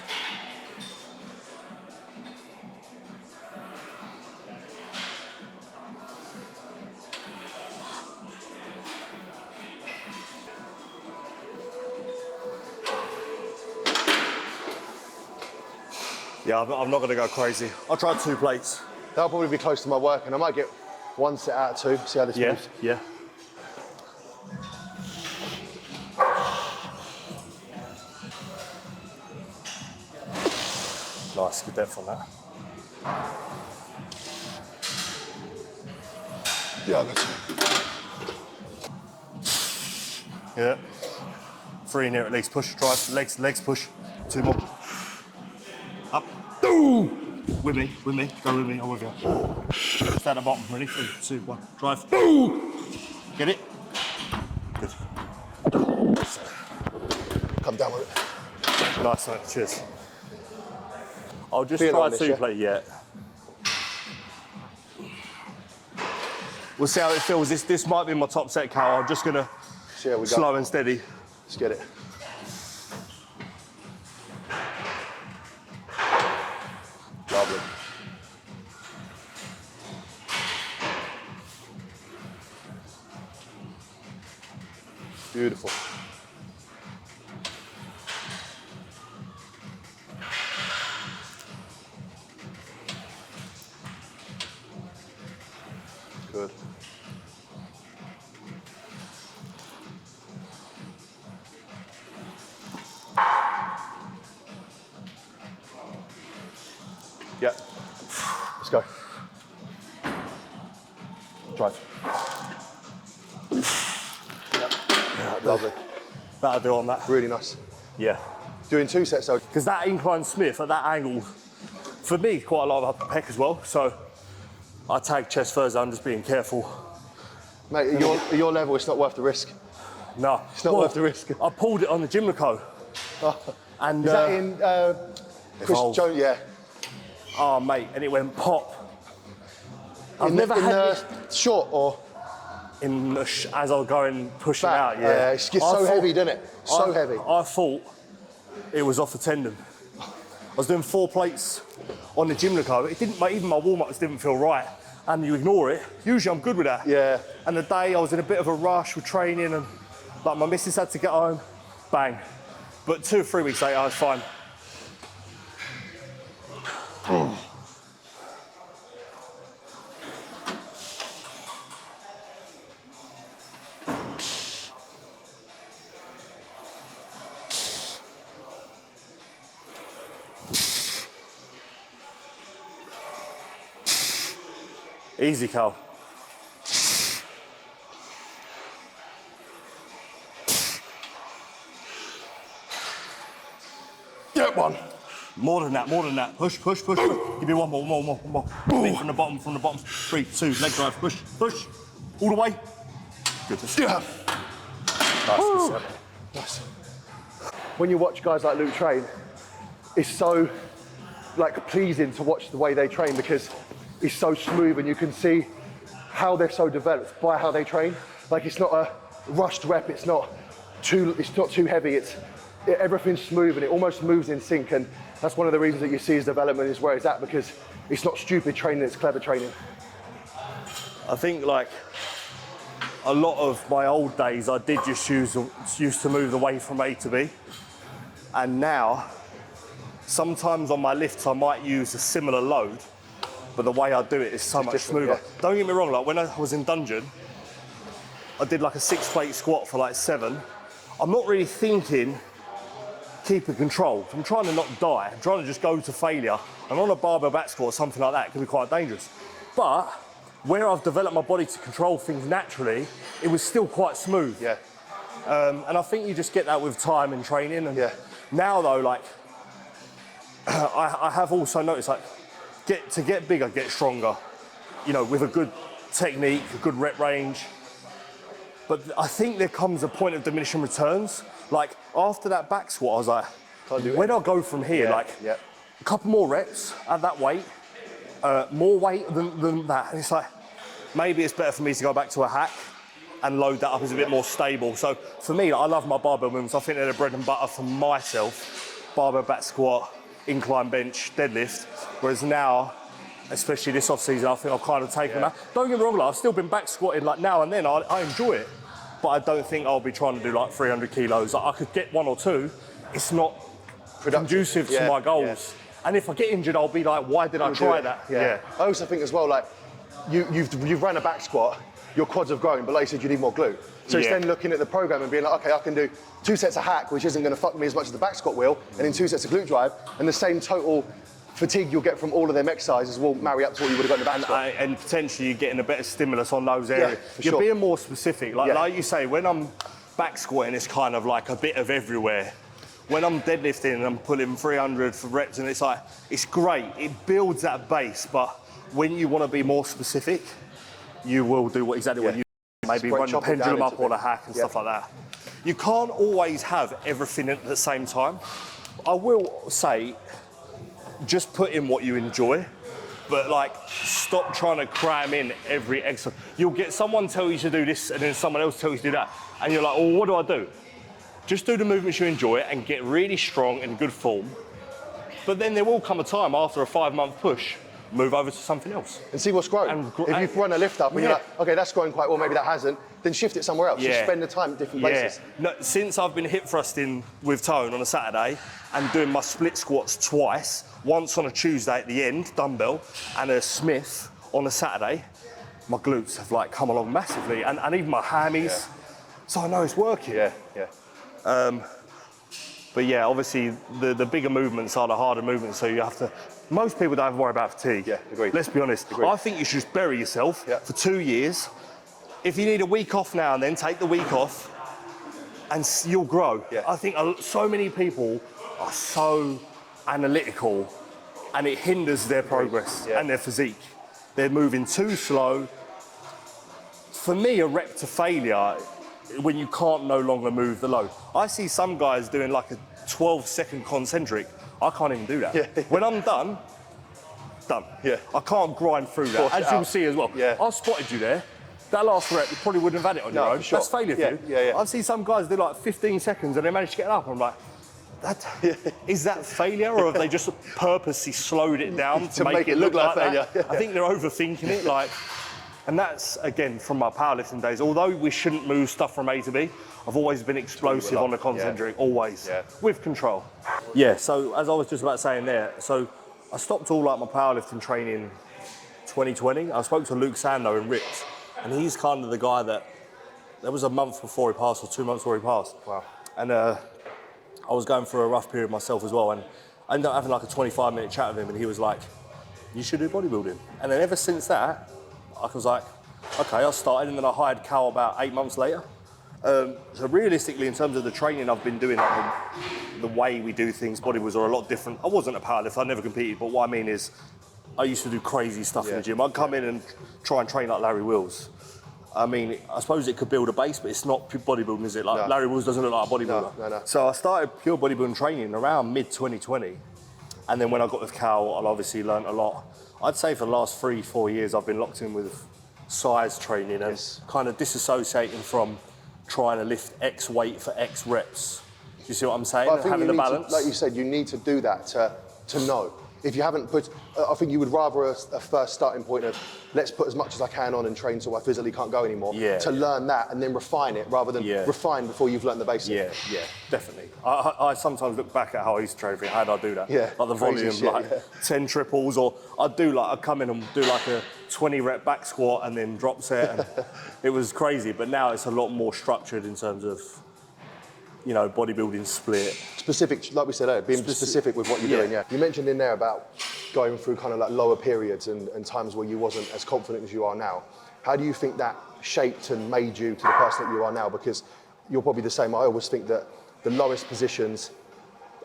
Yeah, I'm not gonna go crazy. I'll try 2 plates. That'll probably be close to my work, and I might get 1 set out of 2, see how this moves. Yeah. Nice, good depth on that. Yeah, I got 2. Yeah. 3 in here at least. Push, drive, legs push. 2 more. Up. Ooh! With me, go with me, I'm with you. Just at the bottom, ready? 3, 2, 1, drive. Ooh! Get it? Good. Come down with it. Nice, mate. Cheers. I'll just Feel try on this, 2 yeah? plate, yeah. We'll see how it feels. This might be my top set, Cal. I'm just gonna See how we go. slow and steady. Let's get it. Lovely. Beautiful. Good. Yeah. Let's go. Drive. Yeah, lovely. That'll do on that. Really nice. Yeah. Doing 2 sets though. Because that incline Smith at that angle, for me, quite a lot of upper pec as well. So I tag chest first, I'm just being careful. Mate, at your level, it's not worth the risk. No. It's not worth the risk. I pulled it on the Gymnaco. And, Is that in Chris Evolve. Jones? Yeah. Oh, mate, and it went pop. I've never had the short or as I was going pushing back? out. Yeah, It gets so heavy, doesn't it? So heavy. I thought it was off a tendon. I was doing 4 plates on the gym loco. It didn't. Even my warm-ups didn't feel right, and you ignore it. Usually, I'm good with that. Yeah. And the day I was in a bit of a rush with training, and like my missus had to get home, bang. But 2 or 3 weeks later, I was fine. Easy, Cal. Get one. More than that, more than that. Push, push, push, push. Give me one more. Speed from the bottom, 3, 2, leg drive, push, push. All the way. Good. Yeah. Nice. Nice. When you watch guys like Luke train, it's so like pleasing to watch the way they train because it's so smooth and you can see how they're so developed by how they train. Like it's not a rushed rep, it's not too heavy, everything's smooth and it almost moves in sync, and that's one of the reasons that you see his development is where it's at, because it's not stupid training, it's clever training. I think like a lot of my old days, I did just used to move the way from A to B, and now sometimes on my lifts I might use a similar load, but the way I do it is so much smoother. Yeah. Don't get me wrong, like when I was in Dungeon, I did like a 6-plate squat for like 7. I'm not really thinking keeping control. I'm trying to not die. I'm trying to just go to failure. And on a barbell back squat or something like that can be quite dangerous. But where I've developed my body to control things naturally, it was still quite smooth. Yeah. And I think you just get that with time and training. And Yeah. now though, like, I have also noticed, like, to get bigger, get stronger, you know, with a good technique, a good rep range. But I think there comes a point of diminishing returns. Like after that back squat, I was like, where do I go from here? Yeah, Like yeah. a couple more reps at that weight, more weight than that. And it's like, maybe it's better for me to go back to a hack and load that up as a bit more stable. So for me, I love my barbell movements. I think they're the bread and butter for myself. Barbell back squat, incline bench, deadlift. Whereas now, especially this off-season, I think I've kind of taken that. Don't get me wrong, like, I've still been back squatting like now and then. I enjoy it, but I don't think I'll be trying to do like 300 kilos. Like, I could get 1 or 2. It's not conducive to my goals. Yeah. And if I get injured, I'll be like, why did I try that? Yeah. I also think as well, like, you've run a back squat, your quads have grown, but like you said, you need more glute. So it's then looking at the program and being like, okay, I can do 2 sets of hack, which isn't going to fuck me as much as the back squat will, and then 2 sets of glute drive, and the same total fatigue you'll get from all of them exercises will marry up to what you would have got in the back squat. And potentially you're getting a better stimulus on those areas. You're sure. being more specific. Like you say, when I'm back squatting, it's kind of like a bit of everywhere. When I'm deadlifting and I'm pulling 300 for reps, and it's like, it's great. It builds that base, but when you want to be more specific, you will do exactly what you maybe run the pendulum up or the hack and stuff like that. You can't always have everything at the same time. I will say, just put in what you enjoy, but like stop trying to cram in every exercise. You'll get someone tell you to do this and then someone else tells you to do that, and you're like, well, what do I do? Just do the movements you enjoy and get really strong and good form. But then there will come a time after a 5-month push, move over to something else. And see what's grown. If you've run a lift up and you're like, okay, that's growing quite well, maybe that hasn't, then shift it somewhere else. Just spend the time at different places. No, since I've been hip thrusting with Tone on a Saturday and doing my split squats twice, once on a Tuesday at the end, dumbbell, and a Smith on a Saturday, my glutes have like come along massively, and even my hammies. So I know it's working. But yeah, obviously the bigger movements are the harder movements, so you have to. Most people don't have to worry about fatigue. Yeah, agreed. Let's be honest. Agreed. I think you should just bury yourself for 2 years. If you need a week off now and then, take the week off, and you'll grow. Yeah. I think so many people are so analytical, and it hinders their progress and their physique. They're moving too slow. For me, a rep to failure, when you can't no longer move the load. I see some guys doing like a 12-second concentric. I can't even do that. When I'm done, done. Yeah. I can't grind through that. Force it As you'll out. see as well. Yeah. I spotted you there. That last rep, you probably wouldn't have had it on No, your own. for sure. That's failure Yeah, for you. yeah, yeah. I've seen some guys do like 15 seconds and they manage to get it up. I'm like, is that failure, or have they just purposely slowed it down To make it look like failure. that? I think they're overthinking it. And that's, again, from my powerlifting days. Although we shouldn't move stuff from A to B, I've always been explosive on the concentric, always, with control. Yeah, so as I was just about saying there, so I stopped all like my powerlifting training 2020. I spoke to Luke Sando in Rips, and he's kind of the guy that, there was a month before he passed, or 2 months before he passed. Wow. And I was going through a rough period myself as well, and I ended up having like a 25-minute chat with him, and he was like, you should do bodybuilding. And then ever since that, I was like, okay, I started, and then I hired Cal about 8 months later. So realistically, in terms of the training I've been doing, like the way we do things, bodybuilders are a lot different. I wasn't a powerlifter, I never competed, but what I mean is, I used to do crazy stuff in the gym. I'd come in and try and train like Larry Wills. I mean, I suppose it could build a base, but it's not bodybuilding, is it? Like Larry Wills doesn't look like a bodybuilder. No. So I started pure bodybuilding training around mid-2020. And then when I got with Cal, I obviously learned a lot. I'd say for the last 3-4 years, I've been locked in with size training and kind of disassociating from trying to lift X weight for X reps. Do you see what I'm saying? But I think having you the need balance. to, like you said, you need to do that to know. If you haven't put, I think you would rather a first starting point of, let's put as much as I can on and train so I physically can't go anymore, to learn that and then refine it rather than refine before you've learned the basics. Yeah, definitely. I sometimes look back at how I used to train, think, how did I do that? Yeah, like the crazy volume, shit, 10 triples, or I'd come in and do like a 20 rep back squat and then drop set. And it was crazy, but now it's a lot more structured in terms of, you know, bodybuilding split. Specific, like we said earlier, being specific with what you're doing, You mentioned in there about going through kind of like lower periods and times where you wasn't as confident as you are now. How do you think that shaped and made you to the person that you are now? Because you're probably the same. I always think that the lowest positions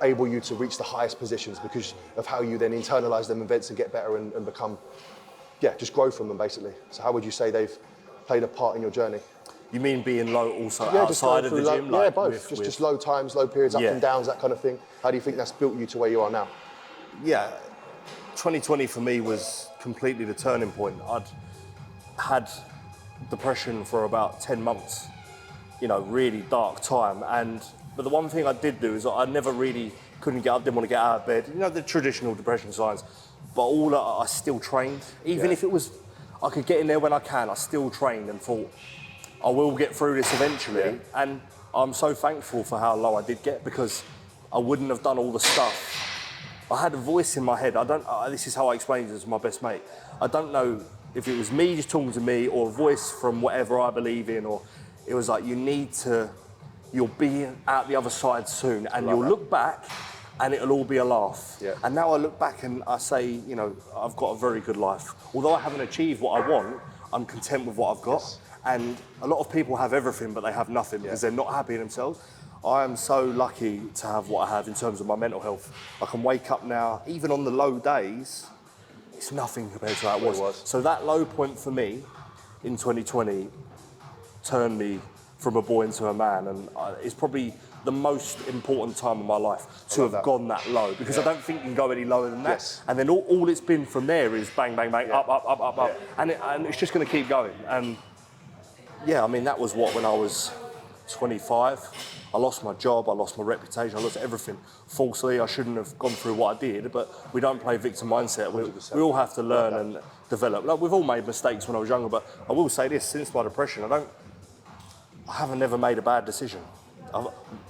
able you to reach the highest positions because of how you then internalize them events and get better and become, just grow from them basically. So how would you say they've played a part in your journey? You mean being low also outside of the gym? Yeah, both. Just low times, low periods, up and downs, that kind of thing. How do you think that's built you to where you are now? Yeah, 2020 for me was completely the turning point. I'd had depression for about 10 months, you know, really dark time. But the one thing I did do is I never really couldn't get up, didn't want to get out of bed. You know, the traditional depression signs. But I still trained. Even if it was, I could get in there when I can, I still trained and thought, I will get through this eventually. And I'm so thankful for how low I did get because I wouldn't have done all the stuff. I had a voice in my head. This is how I explained it to my best mate. I don't know if it was me just talking to me or a voice from whatever I believe in, or it was like, you'll be out the other side soon and you'll look back and it'll all be a laugh. Yeah. And now I look back and I say, you know, I've got a very good life. Although I haven't achieved what I want, I'm content with what I've got. Yes. And a lot of people have everything, but they have nothing because they're not happy in themselves. I am so lucky to have what I have in terms of my mental health. I can wake up now, even on the low days, it's nothing compared to how it was. So that low point for me in 2020 turned me from a boy into a man, and it's probably the most important time of my life to have gone that low, because I don't think you can go any lower than that. Yes. And then all it's been from there is bang, bang, bang, up. And it's just going to keep going. And yeah, I mean, that was when I was 25. I lost my job, I lost my reputation, I lost everything. Falsely, I shouldn't have gone through what I did, but we don't play victim mindset. We all have to learn and develop. Like, we've all made mistakes when I was younger, but I will say this, since my depression, I haven't never made a bad decision.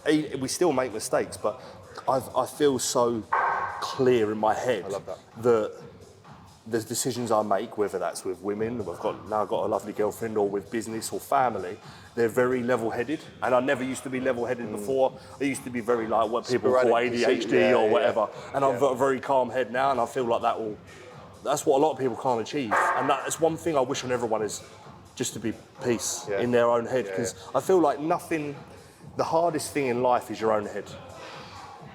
We still make mistakes, but I feel so clear in my head that the decisions I make, whether that's with women, I've now got a lovely girlfriend, or with business or family, they're very level-headed. And I never used to be level-headed before. I used to be very like what people call ADHD or whatever. And I've got a very calm head now, and I feel like that's what a lot of people can't achieve. And that's one thing I wish on everyone, is just to be peace in their own head. Because I feel like the hardest thing in life is your own head.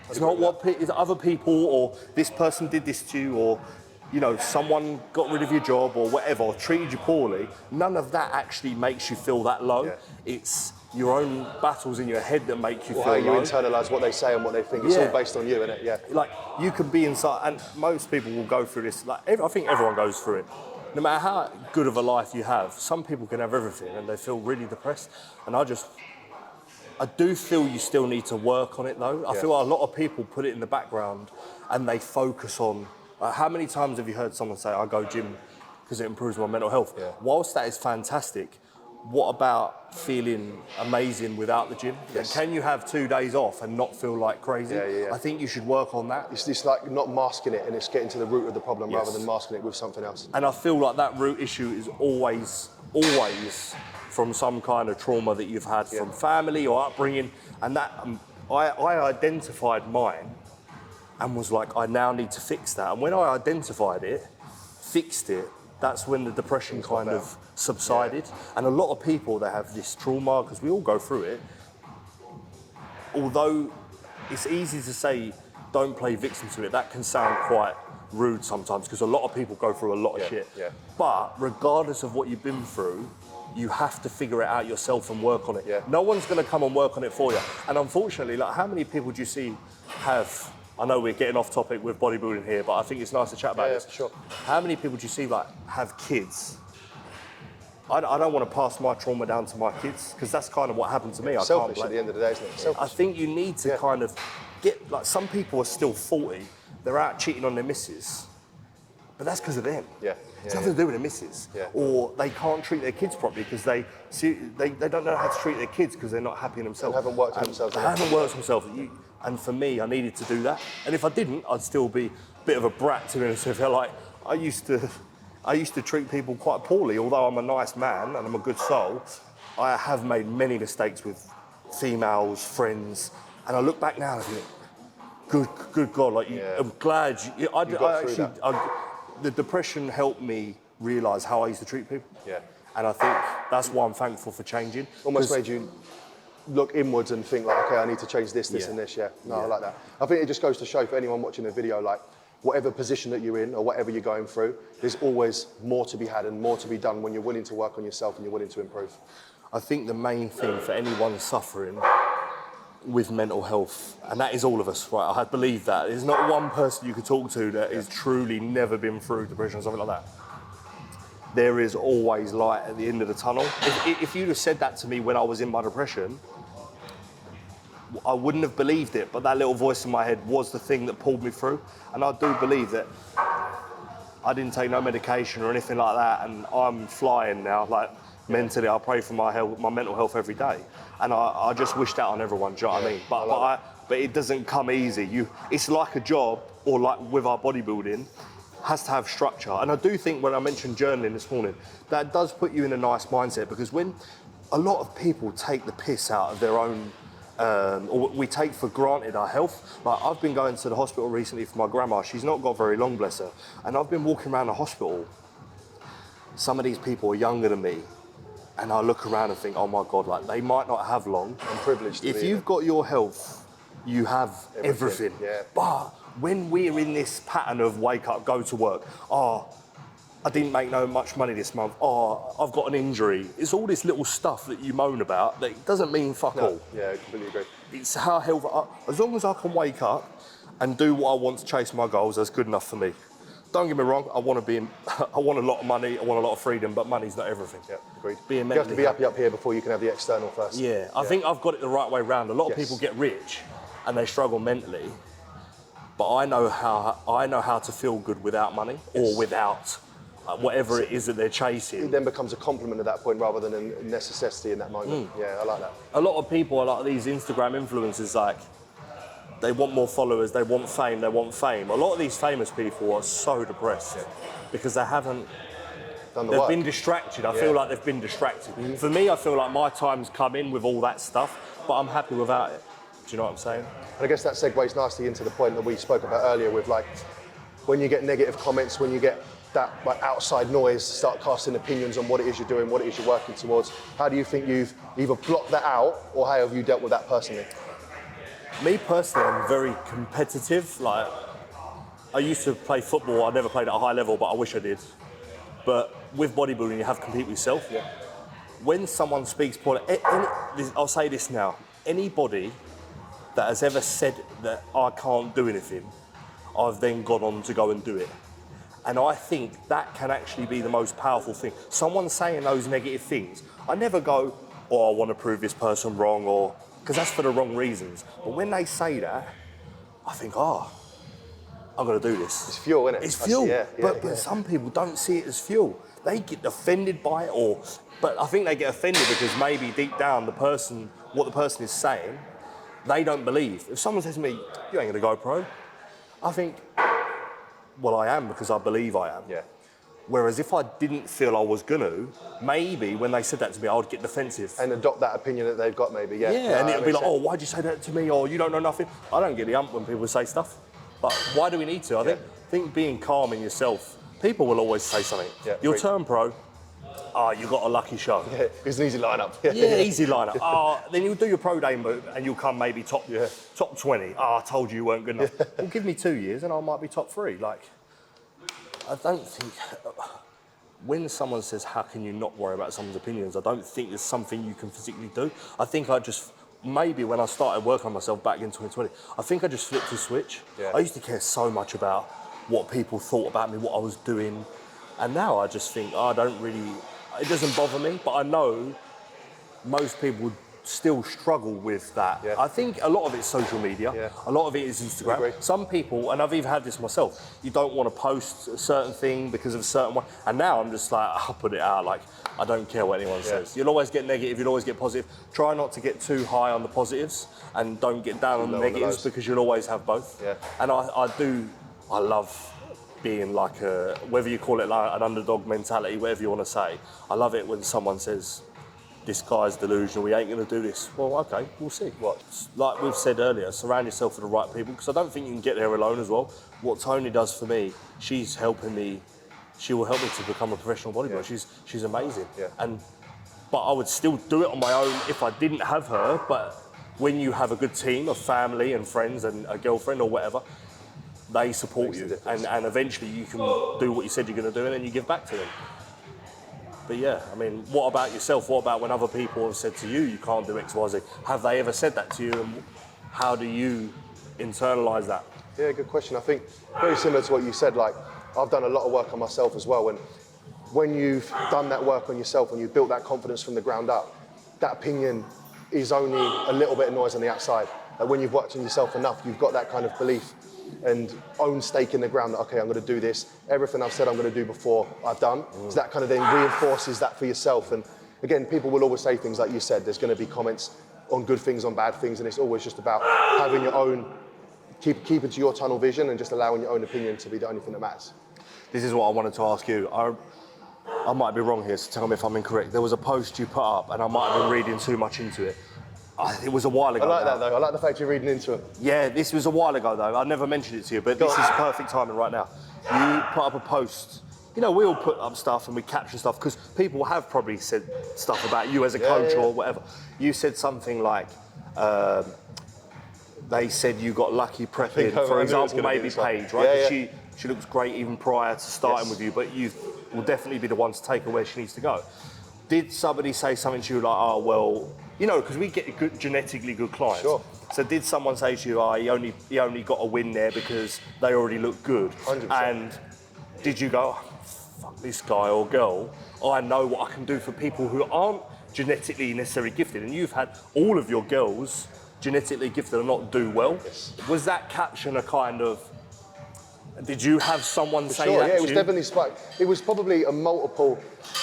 It's not what other people, or this person did this to you, or you know, someone got rid of your job or whatever, or treated you poorly. None of that actually makes you feel that low. It's your own battles in your head that make you Or feel how you low. internalise what they say and what they think. It's Yeah. all based on you, isn't it? Yeah. Like you can be inside, and most people will go through this. Like I think everyone goes through it. No matter how good of a life you have, some people can have everything and they feel really depressed. And I do feel you still need to work on it though. I feel a lot of people put it in the background and they focus on. Like, how many times have you heard someone say, "I go gym because it improves my mental health"? Yeah. Whilst that is fantastic, what about feeling amazing without the gym? Yes. Can you have 2 days off and not feel like crazy? Yeah. I think you should work on that. It's like not masking it and it's getting to the root of the problem Yes. rather than masking it with something else. And I feel like that root issue is always from some kind of trauma that you've had from family or upbringing. And that I identified mine and was like, I now need to fix that. And when I identified it, fixed it, that's when the depression kind of subsided. And a lot of people that have this trauma, because we all go through it, although it's easy to say don't play victim to it, that can sound quite rude sometimes because a lot of people go through a lot of shit. Yeah. But regardless of what you've been through, you have to figure it out yourself and work on it. Yeah. No one's going to come and work on it for you. And unfortunately, like how many people do you see have, I know we're getting off topic with bodybuilding here, but I think it's nice to chat about this. For sure. How many people do you see like have kids? I don't want to pass my trauma down to my kids because that's kind of what happened to me. Selfish I at can't the end of the day, isn't it? Selfish. I think you need to kind of get, like some people are still 40, they're out cheating on their missus, but that's because of them. Yeah. It's nothing to do with their missus. Yeah. Or they can't treat their kids properly because they don't know how to treat their kids because they're not happy in themselves. They haven't worked on themselves They enough. haven't worked on themselves. And for me, I needed to do that. And if I didn't, I'd still be a bit of a brat to be honest with you. Like, I used to treat people quite poorly, although I'm a nice man and I'm a good soul. I have made many mistakes with females, friends, and I look back now and I think, good God, like I'm glad the depression helped me realise how I used to treat people. Yeah. And I think that's why I'm thankful for changing. Almost 'Cause- made you look inwards and think like, okay, I need to change this, Yeah. and this. Yeah. No, I like that. I think it just goes to show for anyone watching the video, like whatever position that you're in or whatever you're going through, there's always more to be had and more to be done when you're willing to work on yourself and you're willing to improve. I think the main thing for anyone suffering with mental health, and that is all of us, right? I believe that. There's not one person you could talk to that has truly never been through depression or something like that. There is always light at the end of the tunnel. If you'd have said that to me when I was in my depression, I wouldn't have believed it, but that little voice in my head was the thing that pulled me through. And I do believe that I didn't take no medication or anything like that, and I'm flying now. Like mentally, I pray for my health, my mental health every day, and I just wish that on everyone. Do you know what I mean? But it doesn't come easy. It's like a job, or like with our bodybuilding, has to have structure. And I do think when I mentioned journaling this morning, that does put you in a nice mindset, because when a lot of people take the piss out of their own. Or we take for granted our health. Like I've been going to the hospital recently for my grandma. She's not got very long, bless her. And I've been walking around the hospital. Some of these people are younger than me. And I look around and think, oh my God, like they might not have long. I'm privileged to If be you've got your health, you have everything. Yeah. But when we're in this pattern of wake up, go to work, I didn't make much money this month. I've got an injury. It's all this little stuff that you moan about that doesn't mean fuck all. Yeah, I completely agree. It's how healthy. As long as I can wake up and do what I want to chase my goals, that's good enough for me. Don't get me wrong. I want a lot of money. I want a lot of freedom, but money's not everything. Yeah, agreed. Being You have to be mentally happy up here before you can have the external first. Yeah, I think I've got it the right way round. A lot of Yes. people get rich and they struggle mentally, but I know how to feel good without money or without whatever it is that they're chasing. It then becomes a compliment at that point rather than a necessity in that moment. Yeah, I like that. A lot of people are like these Instagram influencers, like they want more followers, they want fame. A lot of these famous people are so depressed because they haven't. Done the They've work. been distracted. I feel like they've been distracted. For me, I feel like my time's come in with all that stuff, but I'm happy without it. Do you know what I'm saying? And I guess that segues nicely into the point that we spoke about earlier with like when you get negative comments, when you get that like outside noise start casting opinions on what it is you're doing, what it is you're working towards. How do you think you've either blocked that out or how have you dealt with that personally? Me personally, I'm very competitive. Like, I used to play football. I never played at a high level, but I wish I did. But with bodybuilding, you have to compete with yourself. Yeah. when someone speaks poorly, I'll say this now, anybody that has ever said that I can't do anything, I've then gone on to go and do it. And I think that can actually be the most powerful thing. Someone saying those negative things, I never go, oh, I want to prove this person wrong, or because that's for the wrong reasons. But when they say that, I think, I'm going to do this. It's fuel, isn't it? It's fuel. Yeah, But some people don't see it as fuel. They get offended by it, but I think they get offended because maybe deep down what the person is saying, they don't believe. If someone says to me, you ain't going to go pro, I think, well, I am because I believe I am. Yeah. Whereas if I didn't feel I was going to, maybe when they said that to me, I would get defensive. And adopt that opinion that they've got, maybe, yeah. Yeah, and No, it would be like, sense. oh, why'd you say that to me? Or you don't know nothing. I don't get the ump when people say stuff. But why do we need to? I think being calm in yourself, people will always say something. Yeah, You'll great. turn pro, you got a lucky show. Yeah, it's an easy lineup. Yeah, easy lineup. Then you'll do your pro day move and you'll come maybe top 20. I told you weren't good enough. Well, give me 2 years and I might be top 3. Like, I don't think, when someone says, how can you not worry about someone's opinions, I don't think there's something you can physically do. I think maybe when I started working on myself back in 2020, I think I just flipped the switch. Yeah. I used to care so much about what people thought about me, what I was doing. And now I just think, it doesn't bother me, but I know most people would still struggle with that. Yeah. I think a lot of it's social media. Yeah. A lot of it is Instagram. Agree. Some people, and I've even had this myself, you don't want to post a certain thing because of a certain one. And now I'm just like, I'll put it out. Like, I don't care what anyone says. You'll always get negative, you'll always get positive. Try not to get too high on the positives and don't get down on the negatives because you'll always have both. Yeah. And I love being like whether you call it like an underdog mentality, whatever you want to say. I love it when someone says, this guy's delusional, we ain't going to do this. Well, okay, we'll see. Like we've said earlier, surround yourself with the right people, because I don't think you can get there alone as well. What Tony does for me, she's helping me, she will help me to become a professional bodybuilder. Yeah. She's amazing. Yeah. But I would still do it on my own if I didn't have her. But when you have a good team of family and friends and a girlfriend or whatever, they support you. And eventually you can do what you said you're going to do and then you give back to them. But yeah, I mean, what about yourself? What about when other people have said to you, you can't do X, Y, Z? Have they ever said that to you, and how do you internalise that? Yeah, good question. I think very similar to what you said, like, I've done a lot of work on myself as well, and when you've done that work on yourself and you've built that confidence from the ground up, that opinion is only a little bit of noise on the outside. Like when you've worked on yourself enough, you've got that kind of belief and own stake in the ground that, okay, I'm going to do this. Everything I've said I'm going to do before, I've done. So that kind of then reinforces that for yourself. And again, people will always say things like you said, there's going to be comments on good things, on bad things, and it's always just about having your own, keeping to your tunnel vision and just allowing your own opinion to be the only thing that matters. This is what I wanted to ask you. I might be wrong here, so tell me if I'm incorrect. There was a post you put up, and I might have been reading too much into it. It was a while ago. I like that though. I like the fact you're reading into it. Yeah, this was a while ago though. I never mentioned it to you, but this is perfect timing right now. You put up a post. You know, we all put up stuff and we capture stuff because people have probably said stuff about you as a coach or whatever. You said something like, they said you got lucky prepping, for example, maybe Paige, right? Yeah, She looks great even prior to starting with you, but you will definitely be the one to take her where she needs to go. Did somebody say something to you like, oh, well, you know, because we get good, genetically good clients. Sure. So did someone say to you, oh, he only got a win there because they already look good? 100%. And did you go, oh, fuck this guy or girl, I know what I can do for people who aren't genetically necessarily gifted, and you've had all of your girls genetically gifted and not do well. Yes. Was that caption a kind of, did you have someone say Sure, that yeah, to it was you? definitely spiked. It was probably a multiple,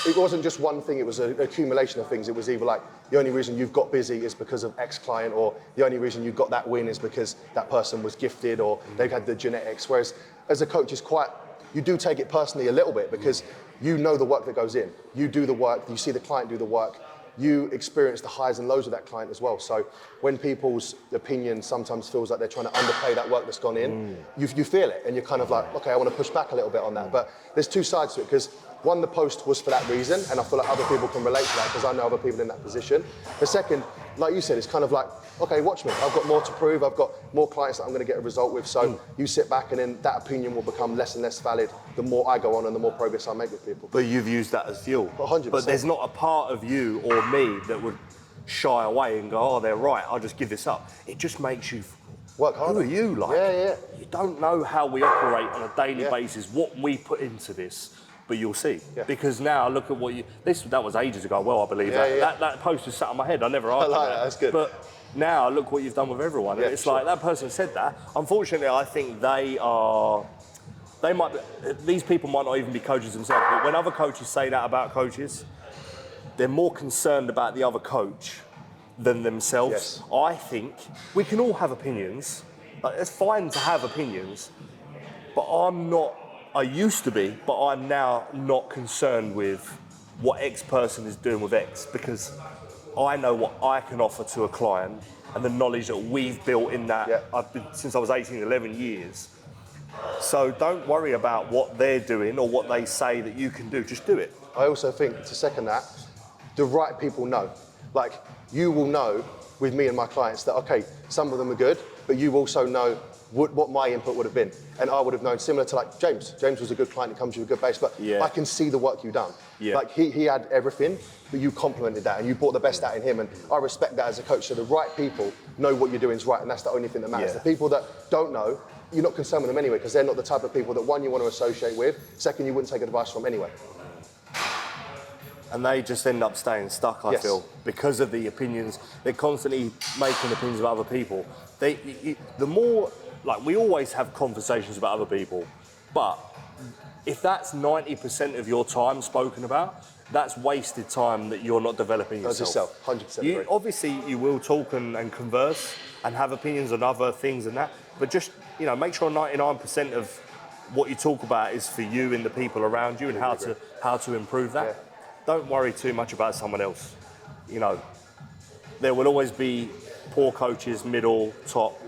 it wasn't just one thing, it was an accumulation of things. It was either like, the only reason you've got busy is because of X client, or the only reason you got that win is because that person was gifted, or they've had the genetics. Whereas as a coach, it's quite, you do take it personally a little bit because you know the work that goes in. You do the work, you see the client do the work, you experience the highs and lows of that client as well. So when people's opinion sometimes feels like they're trying to underplay that work that's gone in, you feel it and you're kind of like, okay, I want to push back a little bit on that. But there's two sides to it, because one, the post was for that reason, and I feel like other people can relate to that because I know other people in that position. The second, like you said, it's kind of like, okay, watch me. I've got more to prove. I've got more clients that I'm going to get a result with. So you sit back, and then that opinion will become less and less valid the more I go on and the more progress I make with people. But you've used that as fuel. 100%. But there's not a part of you or me that would shy away and go, oh, they're right, I'll just give this up. It just makes you Work harder. Who are you like? Yeah. You don't know how we operate on a daily basis, what we put into this, but you'll see. Yeah. Because now look at what that was ages ago. Well, I believe that post was sat on my head. I never argued like that. that. That's good. But now look what you've done with everyone. And it's like that person said that. Unfortunately, I think these people might not even be coaches themselves. But when other coaches say that about coaches, they're more concerned about the other coach than themselves. Yes. I think we can all have opinions. Like, it's fine to have opinions, but I used to be, but I'm now not concerned with what X person is doing with X, because I know what I can offer to a client and the knowledge that we've built in that. Yeah. I've been since I was 18, 11 years. So don't worry about what they're doing or what they say that you can do, just do it. I also think, to second that, the right people know. Like, you will know with me and my clients that, okay, some of them are good, but you also know what my input would have been. And I would have known, similar to like James. James was a good client, he comes with a good base, but I can see the work you've done. Yeah. Like, he had everything, but you complemented that and you brought the best out in him. And I respect that as a coach. So the right people know what you're doing is right, and that's the only thing that matters. Yeah. The people that don't know, you're not concerned with them anyway, because they're not the type of people that, one, you want to associate with, second, you wouldn't take advice from anyway. And they just end up staying stuck, I feel, because of the opinions. They're constantly making opinions about other people. The more, like, we always have conversations about other people, but if that's 90% of your time spoken about, that's wasted time that you're not developing yourself. As yourself, 100% agree. Obviously, you will talk and converse and have opinions on other things and that, but just, make sure 99% of what you talk about is for you and the people around you and how to improve that. Yeah. Don't worry too much about someone else. There will always be poor coaches, middle, top.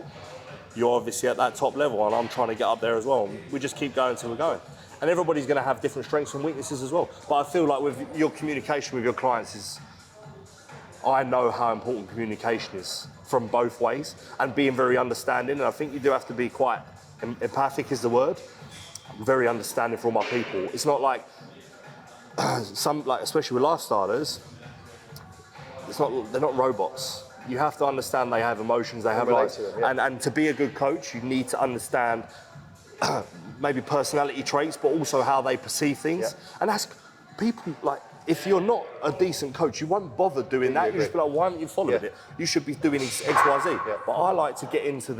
You're obviously at that top level, and I'm trying to get up there as well. We just keep going till we're going. And everybody's going to have different strengths and weaknesses as well. But I feel like with your communication with your clients I know how important communication is from both ways, and being very understanding. And I think you do have to be quite empathic is the word. Very understanding for all my people. It's not like especially with lifestylers, they're not robots. You have to understand they have emotions, they have lives. And to be a good coach, you need to understand maybe personality traits, but also how they perceive things. And ask people, like, if you're not a decent coach, you won't bother doing that. You just be like, why haven't you followed it? You should be doing X, Y, Z. But I like to get into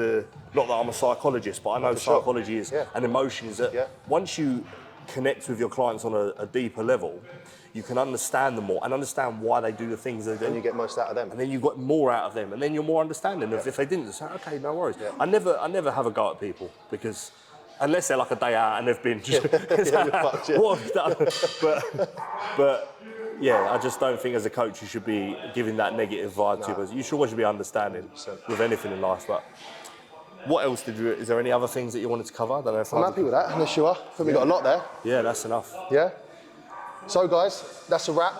not that I'm a psychologist, but I know psychology is and emotions. That once you connect with your clients on a deeper level, you can understand them more and understand why they do the things they do. And you get most out of them. And then you got more out of them, and then you're more understanding of if they didn't. Say, okay, no worries. I never have a go at people, because unless they're like a day out and they've been just what have you done? But yeah, I just don't think as a coach you should be giving that negative vibe to us. You should always be understanding with anything in life. But what else is there any other things that you wanted to cover? I don't know if I'm happy with that, unless you are. I think we got a lot there. Yeah, that's enough. Yeah? So guys, that's a wrap.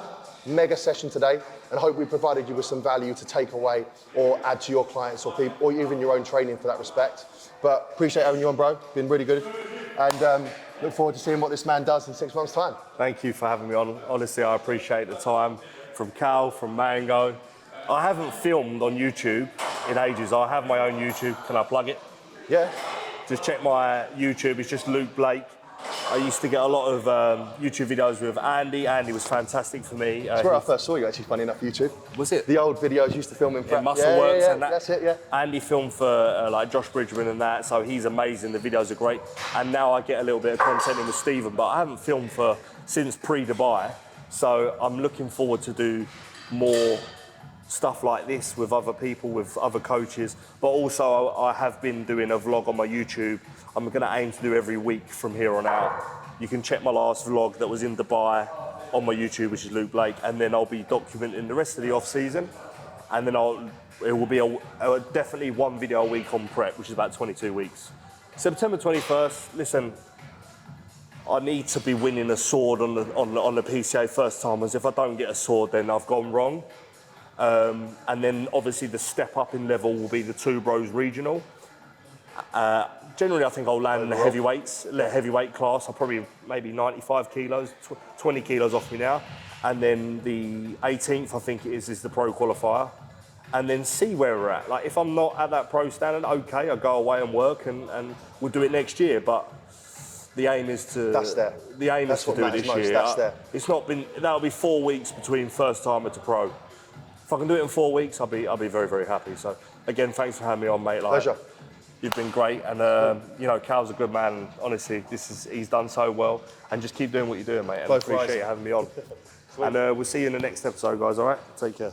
Mega session today, and I hope we provided you with some value to take away or add to your clients or people, or even your own training for that respect. But appreciate having you on, bro. Been really good. And look forward to seeing what this man does in 6 months' time. Thank you for having me on. Honestly, I appreciate the time from Cal, from Mango. I haven't filmed on YouTube in ages. I have my own YouTube. Can I plug it? Yeah. Just check my YouTube. It's just Luke Blake. I used to get a lot of YouTube videos with Andy. Andy was fantastic for me. That's where I first saw you, actually, funny enough, YouTube. Was it? The old videos used to film in prep. Muscleworks and that. That's it, yeah. Andy filmed for like Josh Bridgman and that, so he's amazing. The videos are great. And now I get a little bit of content in with Stephen, but I haven't filmed since pre-Dubai. So I'm looking forward to do more stuff like this with other people, with other coaches. But also I have been doing a vlog on my YouTube. I'm going to aim to do every week from here on out. You can check my last vlog that was in Dubai on my YouTube, which is Luke Blake, and then I'll be documenting the rest of the off season. And then it will be definitely one video a week on prep, which is about 22 weeks. September 21st, listen, I need to be winning a sword on the PCA first timers. If I don't get a sword, then I've gone wrong. And then obviously the step up in level will be the Two Bros regional. Generally, I think I'll land in the heavyweight class. I'll probably maybe 95 kilos, 20 kilos off me now. And then the 18th, I think it is the pro qualifier. And then see where we're at. Like if I'm not at that pro standard, okay, I'll go away and work and we'll do it next year. But the aim is to That's there. The aim That's is to what do it matters this most. year. That's there. It's not been. That'll be 4 weeks between first timer to pro. If I can do it in 4 weeks, I'll be very, very happy. So again, thanks for having me on, mate. Like, Pleasure. You've been great, and you know, Cal's a good man. And honestly, he's done so well, and just keep doing what you're doing, mate. And I Both appreciate rising. you having me on. And we'll see you in the next episode, guys. All right, take care.